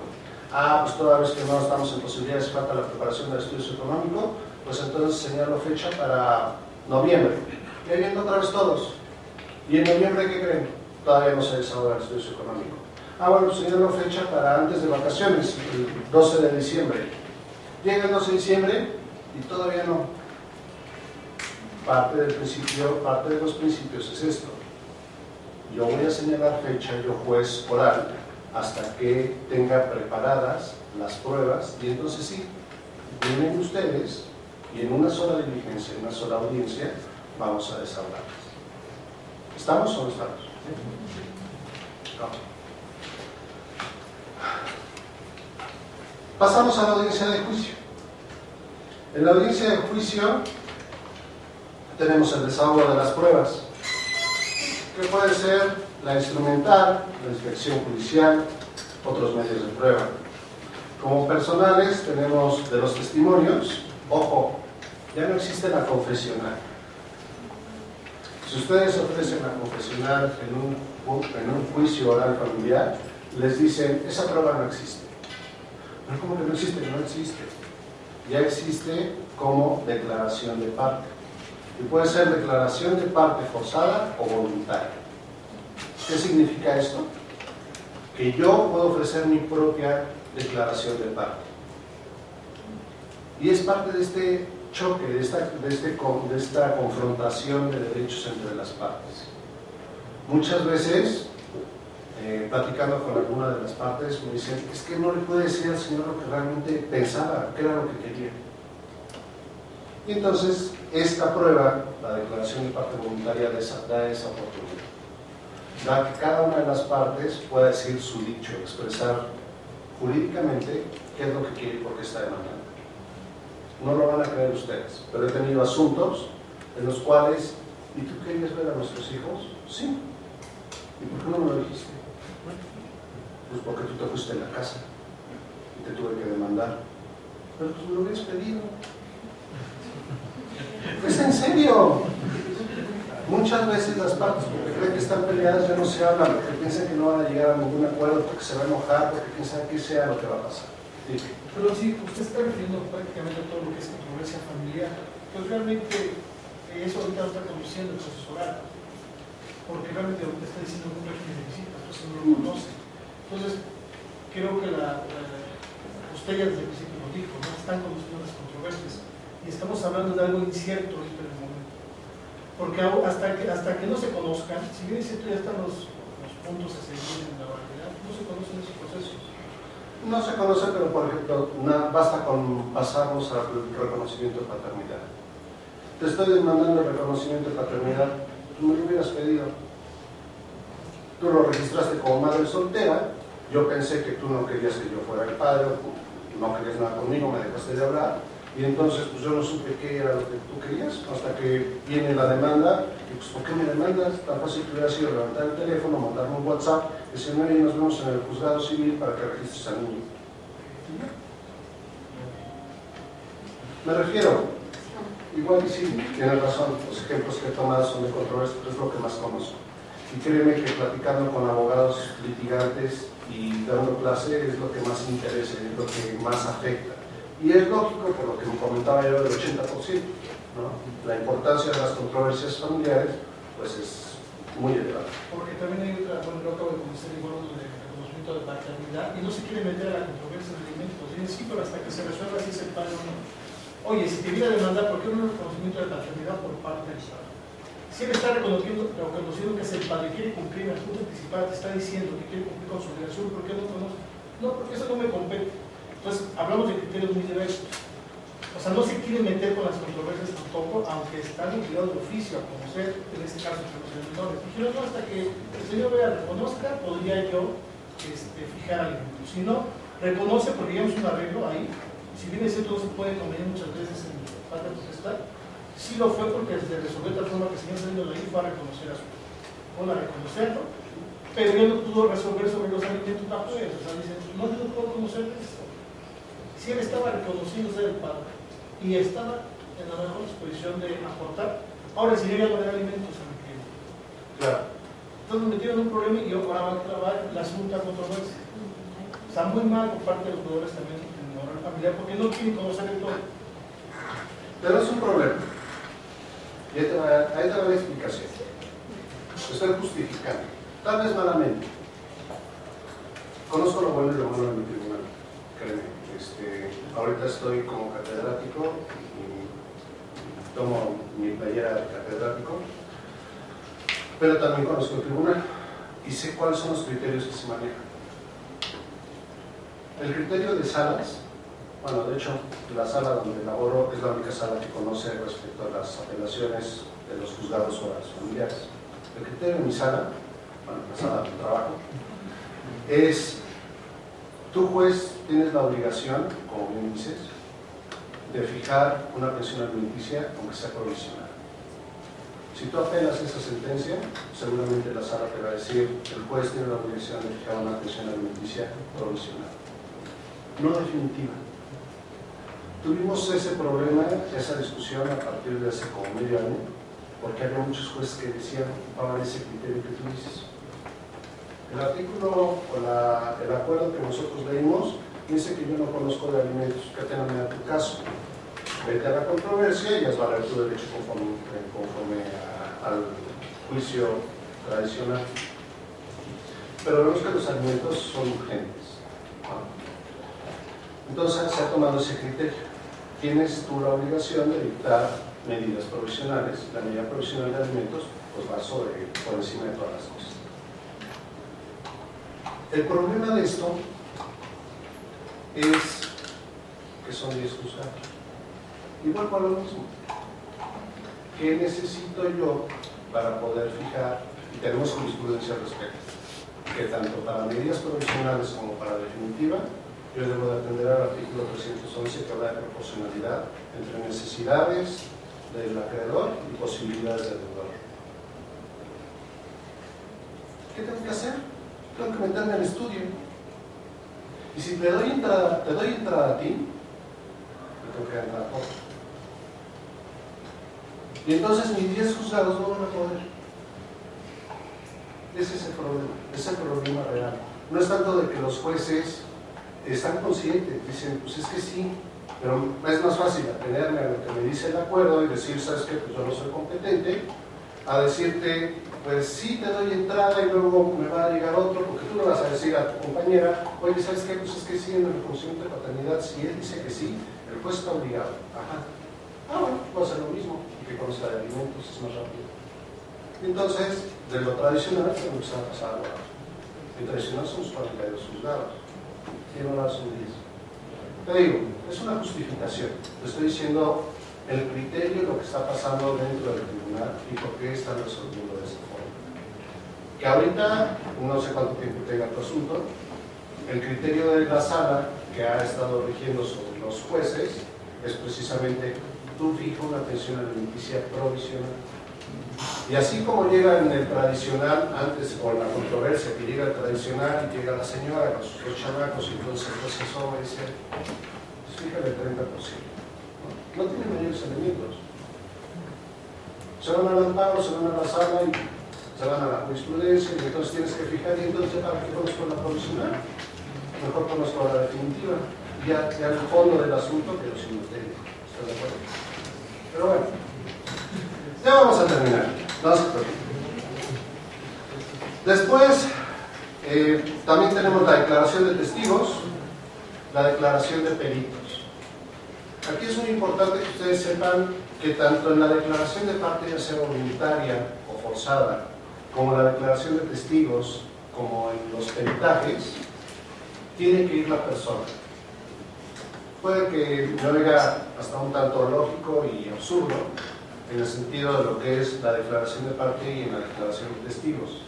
Pues toda vez que no estamos en posibilidades, falta la preparación del estudio socioeconómico, pues entonces señalo fecha para noviembre. Y ahí viendo otra vez todos. Y en noviembre, ¿qué creen? Todavía no se desahoga el estudio económico. Ah, bueno, pues señor, la fecha para antes de vacaciones, el 12 de diciembre. Llega el 12 de diciembre y todavía no. Parte de los principios es esto. Yo voy a señalar fecha, yo juez oral, hasta que tenga preparadas las pruebas, y entonces sí, vienen ustedes y en una sola diligencia, en una sola audiencia, vamos a desahogarlas. ¿Estamos o no estamos? No. Pasamos a la audiencia de juicio. En la audiencia de juicio tenemos el desahogo de las pruebas, que puede ser la instrumental, la inspección judicial, otros medios de prueba. Como personales tenemos de los testimonios, ojo, ya no existe la confesional. Si ustedes ofrecen la confesional en un juicio oral familiar, les dicen, esa prueba no existe. Pero ¿cómo que no existe? No existe. Ya existe como declaración de parte. Y puede ser declaración de parte forzada o voluntaria. ¿Qué significa esto? Que yo puedo ofrecer mi propia declaración de parte. Y es parte de este choque, de esta confrontación de derechos entre las partes. Muchas veces, platicando con alguna de las partes, me dicen, es que no le pude decir al señor lo que realmente pensaba, qué era lo que quería. Y entonces, esta prueba, la declaración de parte voluntaria, da esa oportunidad. Da que cada una de las partes pueda decir su dicho, expresar jurídicamente qué es lo que quiere y por qué está demandando. No lo van a creer ustedes, pero he tenido asuntos en los cuales, ¿y tú querías ver a nuestros hijos? Sí. ¿Y por qué no me lo dijiste? Pues porque tú te fuiste en la casa y te tuve que demandar. Pero pues me lo hubieras pedido. ¿Es en serio? Muchas veces las partes, porque creen que están peleadas, ya no se hablan, porque piensan que no van a llegar a ningún acuerdo, porque se va a enojar, porque piensan que sea lo que va a pasar. Sí. Pero sí, usted está refiriendo prácticamente a todo lo que es controversia familiar. Pues realmente eso ahorita lo está conduciendo el proceso oral, porque realmente lo que está diciendo es un régimen de visitas, pues no lo conoce. Entonces, creo que usted ya desde el principio lo dijo, ¿no? Están conduciendo las controversias y estamos hablando de algo incierto ahorita en el momento. Porque hasta que no se conozcan, si bien es cierto ya están los puntos a seguir en la oralidad, no se conocen esos procesos. No se conoce, pero por ejemplo, basta con pasarnos al reconocimiento de paternidad. Te estoy demandando el reconocimiento de paternidad, tú me lo hubieras pedido. Tú lo registraste como madre soltera, yo pensé que tú no querías que yo fuera el padre, no querías nada conmigo, me dejaste de hablar, y entonces pues yo no supe qué era lo que tú querías, hasta que viene la demanda, y pues ¿por qué me demandas? Tan fácil que hubiera sido levantar el teléfono, mandarme un WhatsApp, decir, no, y nos vemos en el juzgado civil para que registres al niño. Me refiero, igual y sí, tienes razón, los ejemplos que he tomado son de controversia, pero es lo que más conozco. Y créeme que platicando con abogados litigantes y dando clase es lo que más interesa, es lo que más afecta. Y es lógico, por lo que me comentaba yo del 80%, ¿no? La importancia de las controversias familiares pues es muy elevada. Porque también hay otra, bueno, yo acabo de conocer igual de reconocimiento de paternidad y no se quiere meter a la controversia de alimentos. Dicen, sí, pero hasta que se resuelva si es el padre o no. Oye, si te viene a demandar, ¿por qué no hay reconocimiento de paternidad por parte del padre? Si él está reconociendo que es el padre, quiere cumplir en la junta anticipada, te está diciendo que quiere cumplir con su obligación, ¿por qué no conoce? No, porque eso no me compete. Entonces, hablamos de criterios muy diversos. O sea, no se quiere meter con las controversias tampoco, aunque están obligados de oficio a conocer, en este caso, entre los menores. Dijeron, no, hasta que el señor vea, reconozca, podría yo fijar alimentos. Si no, reconoce, porque ya es un arreglo ahí. Si bien es cierto, no se puede convenir muchas veces en parte de protestar. Sí lo fue porque se resolvió de tal forma que el señor saliendo de ahí fue a reconocer a su hijo. Fue a reconocerlo, pero ya no pudo resolver sobre los alimentos papeles. O sea, dicen, no puedo conocer esto. Si él estaba reconociendo ser el padre y estaba en la mejor disposición de aportar, ahora el señor ya no le da alimentos a mi cliente. Claro. Entonces me metieron en un problema y ahora van a trabajar la segunda controversia. Está muy mal por parte de los jugadores también en la oral familiar porque no quieren conocer el todo. Pero es un problema. Y ahí te va la explicación. estoy justificando, tal vez malamente. Conozco lo bueno y lo malo de mi tribunal, créeme. Ahorita estoy como catedrático y tomo mi playera de catedrático, pero también conozco el tribunal y sé cuáles son los criterios que se manejan. El criterio de salas, bueno, de hecho, la sala donde laboro es la única sala que conoce respecto a las apelaciones de los juzgados orales familiares. El criterio de mi sala, bueno, la sala de trabajo, es: tú, juez, tienes la obligación, como bien dices, de fijar una pensión alimenticia, aunque sea provisional. Si tú apelas esa sentencia, seguramente la sala te va a decir: el juez tiene la obligación de fijar una pensión alimenticia provisional, no definitiva. Tuvimos ese problema, esa discusión a partir de hace como medio año, porque había muchos jueces que decían, ocupaban ese criterio que tú dices. El artículo o el acuerdo que nosotros leímos dice que yo no conozco de alimentos, que tengan en tu caso. Vete a la controversia y has valer tu derecho conforme al juicio tradicional. Pero vemos que los alimentos son urgentes. Entonces se ha tomado ese criterio. Tienes tú la obligación de dictar medidas provisionales. La medida provisional de alimentos pues va por encima de todas las cosas. El problema de esto es que son 10 juzgados. Y vuelvo a lo mismo. ¿Qué necesito yo para poder fijar? Y tenemos jurisprudencia al respecto, que tanto para medidas provisionales como para definitiva, yo debo de atender al artículo 311 que habla de proporcionalidad entre necesidades del acreedor y posibilidades del deudor. ¿Qué tengo que hacer? Tengo que meterme al estudio. Y si te doy entrada a ti, me tengo que entrar a otro. Y entonces mis 10 juzgados no van a poder. Ese es el problema, es el problema real. No es tanto de que los jueces están conscientes, dicen, pues es que sí, pero es más fácil atenerme a lo que me dice el acuerdo y decir, ¿sabes qué? Pues yo no soy competente, a decirte, pues sí te doy entrada y luego me va a llegar otro, porque tú le vas a decir a tu compañera, oye, ¿sabes qué? Pues es que sí, en el reconocimiento de paternidad, si él dice que sí, el juez está obligado. Ajá. Bueno, puedo hacer lo mismo, y que conozca de alimentos, es más rápido. Entonces, de lo tradicional, tenemos que pasar ahora. El tradicional son los 42 juzgados. ¿Quién no son 10? Te digo, es una justificación. Te estoy diciendo el criterio, lo que está pasando dentro del tribunal y por qué están resolviendo de esta forma. Que ahorita, no sé cuánto tiempo tenga tu asunto, el criterio de la sala que ha estado rigiendo sobre los jueces es precisamente: tú fija una pensión alimenticia provisional. Y así como llega en el tradicional, antes con la controversia que llega el tradicional y llega la señora con sus 2 chamacos y entonces el juez se asoma y dice, pues fíjale el 30%. No tiene mayores elementos. Se van al amparo, se van a la sala y se van a la jurisprudencia y entonces tienes que fijar, y entonces ¿para qué conozco la provisional? Mejor conozco la definitiva. Ya el fondo del asunto, pero sin materia. ¿Estás de acuerdo? Pero bueno, ya vamos a terminar. No se preocupen. Después, también tenemos la declaración de testigos, la declaración de peritos. Aquí es muy importante que ustedes sepan que tanto en la declaración de parte, ya sea voluntaria o forzada, como la declaración de testigos, como en los peritajes, tiene que ir la persona. Puede que me oiga hasta un tanto lógico y absurdo, en el sentido de lo que es la declaración de parte y en la declaración de testigos.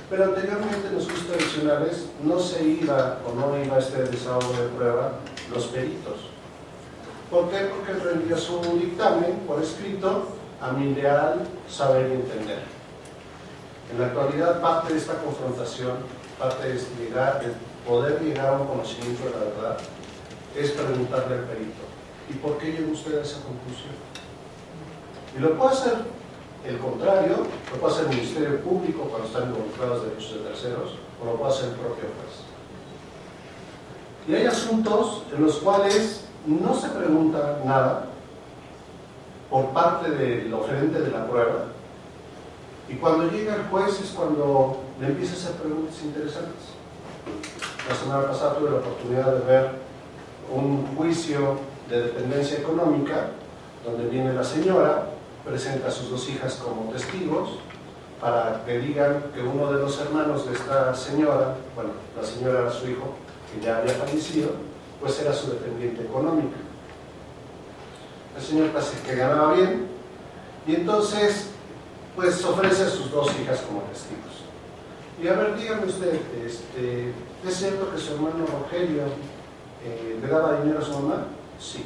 Pero anteriormente en los juicios tradicionales no se iba o no iba este desahogo de prueba los peritos. ¿Por qué? Porque rendía su dictamen por escrito a mi ideal saber y entender. En la actualidad parte de esta confrontación, parte de poder llegar a un conocimiento de la verdad, es preguntarle al perito, ¿y por qué llegó usted a esa conclusión? Y lo puede hacer el contrario, lo puede hacer el Ministerio Público cuando están involucrados derechos de terceros, o lo puede hacer el propio juez. Y hay asuntos en los cuales no se pregunta nada por parte del oferente de la prueba, Y cuando llega el juez es cuando le empieza a hacer preguntas interesantes. La semana pasada tuve la oportunidad de ver un juicio de dependencia económica donde viene la señora, presenta a sus 2 hijas como testigos para que digan que uno de los hermanos de esta señora, bueno, la señora era su hijo, que ya había fallecido, pues era su dependiente económica. El señor parece que ganaba bien y entonces pues ofrece a sus 2 hijas como testigos. Y a ver, dígame usted, ¿es cierto que su hermano Rogelio le daba dinero a su mamá? Sí.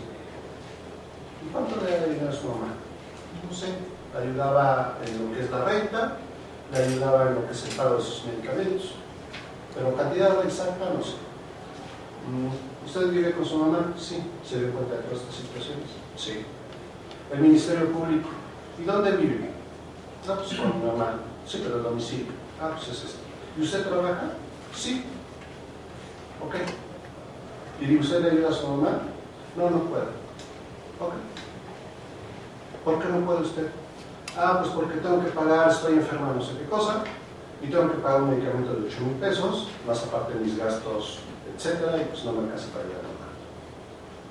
¿Y cuánto le daba dinero a su mamá? No sé. Le ayudaba en lo que es la renta, le ayudaba en lo que es el pago de sus medicamentos, pero cantidad exacta no sé. ¿Usted vive con su mamá? Sí. ¿Se dio cuenta de todas estas situaciones? Sí. ¿El Ministerio Público? ¿Y dónde vive? No, pues con mi mamá. Sí, pero el domicilio. Ah, pues es esto. ¿Y usted trabaja? Sí. Ok. ¿Y usted le ayuda a su mamá? No, no puede. Ok. ¿Por qué no puede usted? Ah, pues porque tengo que pagar, estoy enferma, no sé qué cosa, y tengo que pagar un medicamento de 8,000 pesos, más aparte de mis gastos, etcétera, y pues no me alcanza para ir a la mano.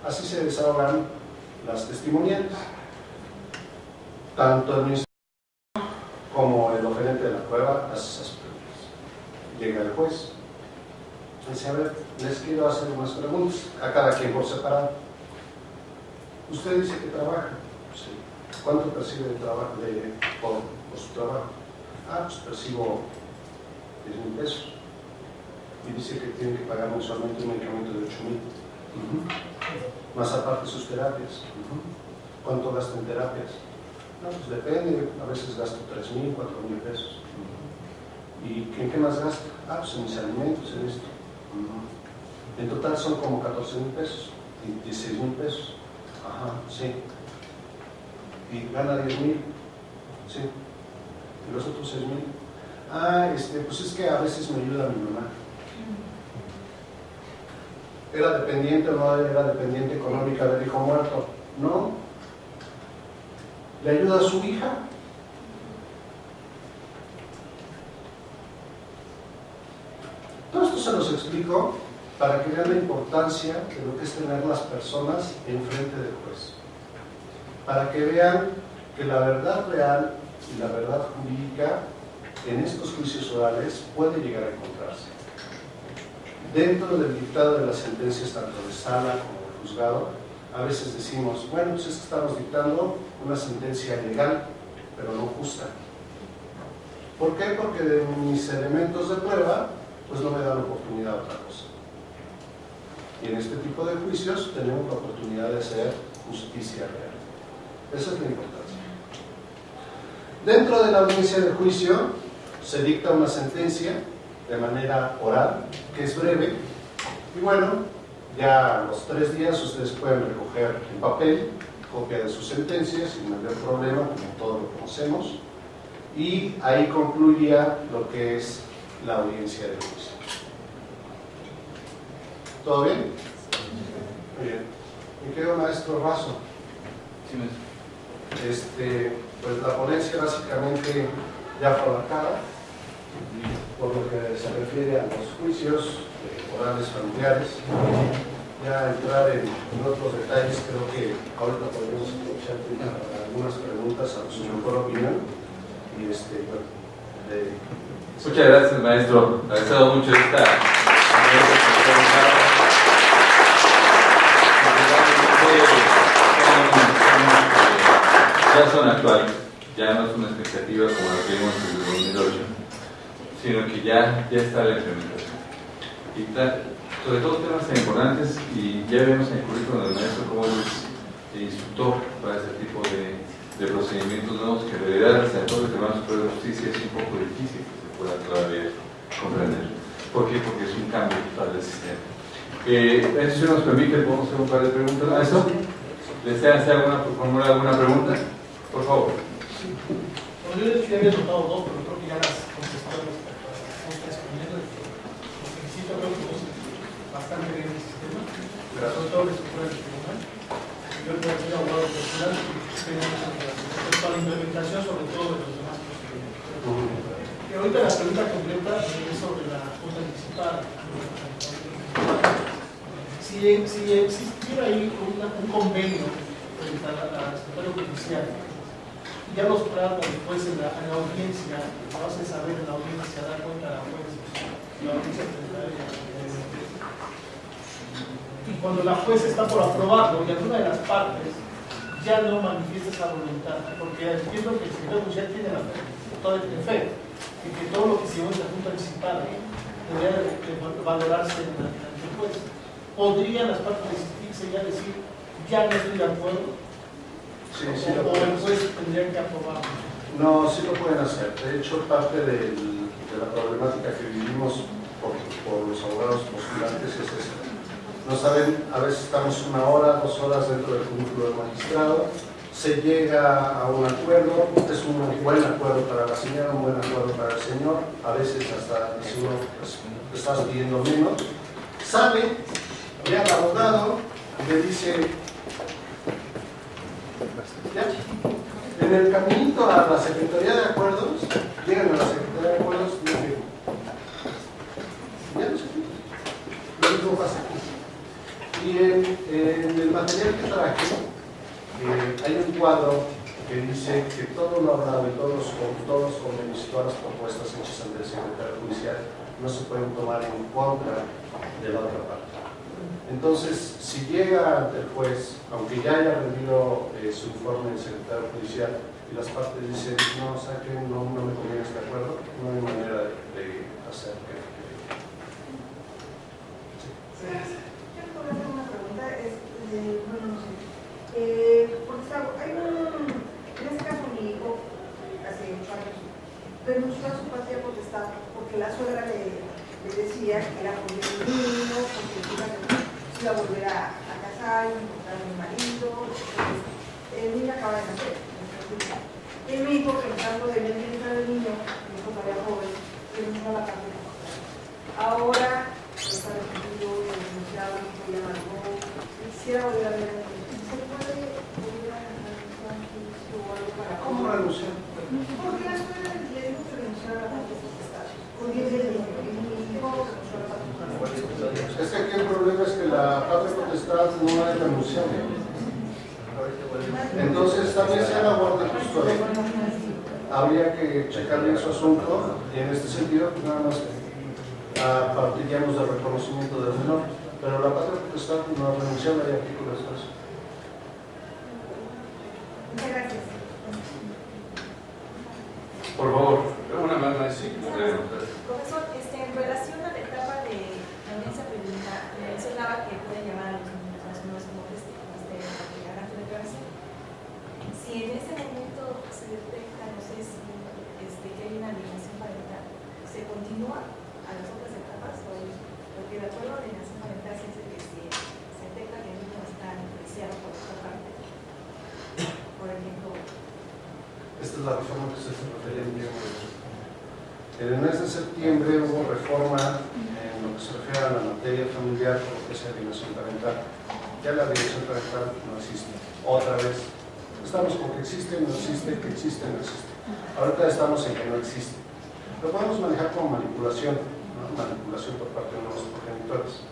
Así se desahogan las testimoniales. Tanto el ministerio como el oferente de la prueba hace esas preguntas. Llega el juez. Dice, a ver, les quiero hacer unas preguntas, a cada quien por separado. Usted dice que trabaja. Sí. ¿Cuánto percibe de trabajo por su trabajo? Ah, pues percibo 10,000 pesos. Y dice que tiene que pagar mensualmente un medicamento de 8,000. Más aparte sus terapias. ¿Cuánto gasta en terapias? No, pues depende, a veces gasto 3,000, 4,000 pesos. ¿Y en qué más gasta? Ah, pues en mis alimentos, en esto. En total son como 14,000 pesos y 16,000 pesos. Ajá, sí. ¿Y gana 10,000? Sí. ¿Y los otros 6,000? Ah, pues es que a veces me ayuda mi mamá. ¿Era dependiente o no era dependiente económica del hijo muerto? No. ¿Le ayuda a su hija? Todo esto se los explico para que vean la importancia de lo que es tener las personas enfrente del juez. Para que vean que la verdad real y la verdad jurídica en estos juicios orales puede llegar a encontrarse. Dentro del dictado de las sentencias, tanto de sala como de juzgado, a veces decimos, bueno, pues es que estamos dictando una sentencia legal, pero no justa. ¿Por qué? Porque de mis elementos de prueba, pues no me dan oportunidad a otra cosa. Y en este tipo de juicios tenemos la oportunidad de hacer justicia real. Esa es la importancia. Dentro de la audiencia de juicio se dicta una sentencia de manera oral, que es breve, y bueno, ya a los 3 días ustedes pueden recoger en papel copia de su sentencia sin mayor problema, como todos lo conocemos, y ahí concluiría lo que es la audiencia de juicio. ¿Todo bien? Muy bien. Me quedo maestro Razo. Sí, maestro. Pues la ponencia básicamente ya fue abarcada por lo que se refiere a los juicios orales familiares. Ya entrar en otros detalles, creo que ahorita podemos aprovechar para algunas preguntas a su mejor opinión. Y bueno, muchas gracias, maestro. Agradezco mucho esta. Ya son actuales, ya no es una expectativa como la que vimos en el 2008, sino que ya está la implementación. Y sobre todo temas tan importantes, y ya vemos en el currículum del maestro cómo es instructor para este tipo de procedimientos nuevos que en realidad hasta todo el Tribunal Superior de Justicia es un poco difícil que se pueda todavía comprender. ¿Por qué? Porque es un cambio total del sistema. Eso si nos permite, podemos hacer un par de preguntas, maestro. ¿Desean formular alguna pregunta? Por favor. Bueno, yo de hecho ya había notado 2, pero creo que ya las contestaron respondiendo. Los felicito, creo que es bastante bien el sistema. Sobre todo que se puede el tribunal. Yo creo que abogado personal respecto a la implementación, sobre todo de los demás procedimientos. Creo Y ahorita la pregunta completa es sobre la junta anticipada. Si existiera ahí un convenio frente al secretario judicial, y ya los plazos después en la audiencia, lo hace saber en la audiencia, da cuenta a la juez, la audiencia plenaria, y cuando la juez está por aprobarlo y alguna de las partes ya no manifiesta esa voluntad, porque entiendo que el secretario judicial tiene todo el efecto, y que todo lo que se llevó en la junta anticipada debería de valorarse ante el juez. ¿Podrían las partes resistirse ya decir, ya no estoy de acuerdo? Sí, O el juez tendría que aprobarlo. No, sí lo pueden hacer. De hecho, parte de la problemática que vivimos por los abogados postulantes es esa. No saben, a veces estamos 1 hora, 2 horas dentro del cúmulo del magistrado, se llega a un acuerdo, es un buen acuerdo para la señora, un buen acuerdo para el señor, a veces hasta dice uno, pues, estás pidiendo menos, sale, ve al abogado y le dice, ya, en el caminito a la Secretaría de Acuerdos, llegan a la Secretaría de Acuerdos y dicen, ya no sé, lo mismo pasa aquí. Y en el material que traje, hay un cuadro que dice que todo lo hablado y todos los convenios y todas las propuestas hechas ante el secretario judicial no se pueden tomar en contra de la otra parte. Entonces, si llega ante el juez, aunque ya haya rendido su informe el secretario judicial y las partes dicen, no, saquen, no me conviene este acuerdo, no hay manera de hacer que... Sí. Yo puedo hacer una pregunta, porque en este caso mi hijo, hace 8 años, renunció a su patria potestad porque la suegra le decía que era por el niño, porque se iba a volver a casar, iba a encontrar a mi marido, el niño acaba de nacer. Y mi hijo, pensando en el bienestar del niño, mi hijo todavía joven, renunció a la patria potestad. Ahora está arrepentido, renunciado, mi hijo ya largó, quisiera volver a ver a mi hijo. ¿Se puede volver a renunciar o algo para... ¿Cómo renunciar? Porque la suegra le dijo que renunció a la patria potestad. Porque él le dijo que mi hijo renunció a la patria potestad. Es que aquí el problema es que la patria potestad no es renunciable. Entonces también sea la guardia custodia. Habría que checar bien su asunto y en este sentido pues nada más partiríamos del reconocimiento del menor, pero la patria potestad no es renunciable, hay artículos de eso. Muchas gracias. Por favor, una más, sí. Profesor, en relación a la etapa de la audiencia preliminar, mencionaba que pueden llamar a los menores como que hagan su declaración. Si en ese momento se detecta, no sé si que hay una alienación parental, ¿se continúa a las otras etapas? Porque de acuerdo a la alienación parental se dice que si se detecta que el niño está influenciado por otra parte, por ejemplo. Esta es la reforma que usted se refería en en el mes de septiembre hubo reforma en lo que se refiere a la materia familiar por lo que es alienación parental. Ya la alienación parental no existe. Otra vez, estamos con que existe, no existe, que existe, no existe. Ahorita estamos en que no existe. Lo podemos manejar como manipulación, ¿no? Manipulación por parte de los progenitores.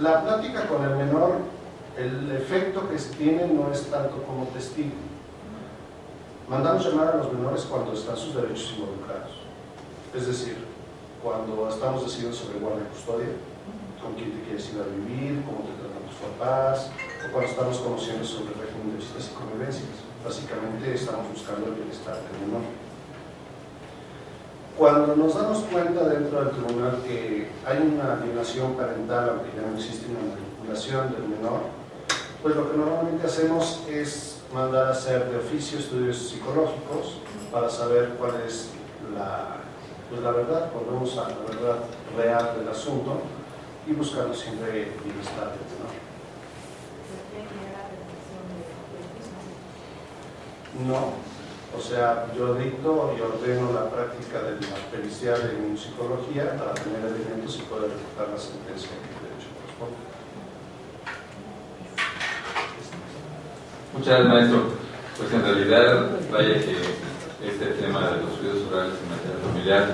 La plática con el menor, el efecto que se tiene no es tanto como testigo. Mandamos llamar a los menores cuando están sus derechos involucrados. Es decir, cuando estamos decidiendo sobre guardia y custodia, con quién te quieres ir a vivir, cómo te tratan tus papás, o cuando estamos conociendo sobre el régimen de visitas y convivencias. Básicamente estamos buscando el bienestar del menor. Cuando nos damos cuenta dentro del tribunal que hay una alienación parental, aunque ya no existe una manipulación del menor, pues lo que normalmente hacemos es mandar a hacer de oficio estudios psicológicos para saber cuál es la verdad, volvemos a la verdad real del asunto y buscando siempre el bienestar del menor. No, o sea, yo dicto y ordeno la práctica de la pericial en psicología para tener elementos y poder ejecutar la sentencia que el derecho corresponde. Muchas gracias, maestro. Pues en realidad, vaya que este tema de los cuidados orales en materia familiar.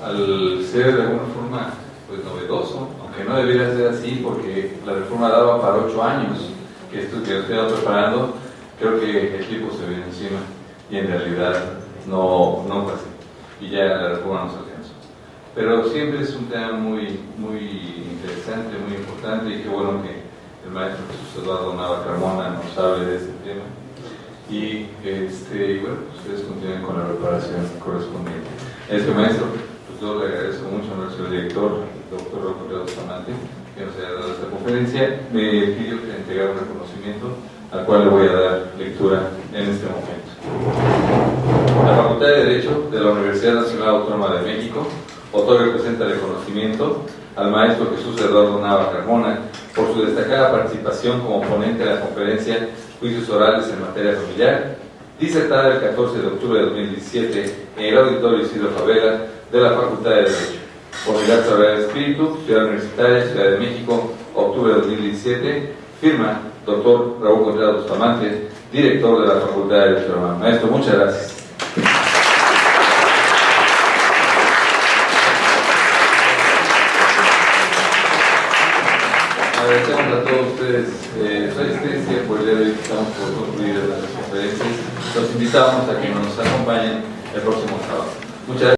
Al ser de alguna forma pues novedoso, aunque no debería ser así porque la reforma daba para 8 años que esto que estoy preparando, creo que el tiempo se viene encima y en realidad no fue así y ya la reforma nos alcanzó. Pero siempre es un tema muy interesante, muy importante, y qué bueno que el maestro Jesús Eduardo Nava Carmona nos hable de este tema. Y bueno, ustedes continúen con la preparación correspondiente. Maestro, pues yo le agradezco mucho a nuestro director, el doctor Raúl Bustamante, que nos haya dado esta conferencia. Me pidió que le entregara un reconocimiento al cual le voy a dar lectura en este momento. La Facultad de Derecho de la Universidad Nacional Autónoma de México otorga y presenta el reconocimiento al maestro Jesús Eduardo Nava Carmona por su destacada participación como ponente de la conferencia Juicios Orales en Materia Familiar, disertada el 14 de octubre de 2017 en el Auditorio Isidro Favela de la Facultad de Derecho. Por Unidad Sagrada de Espíritu, Ciudad Universitaria, Ciudad de México, octubre de 2017, firma Dr. Raúl Contreras Bustamante, director de la Facultad de Derecho Romano. Maestro, muchas gracias. Agradecemos a todos ustedes su asistencia por el día de hoy. Estamos por concluir las conferencias. Los invitamos a que nos acompañen el próximo sábado. Muchas gracias.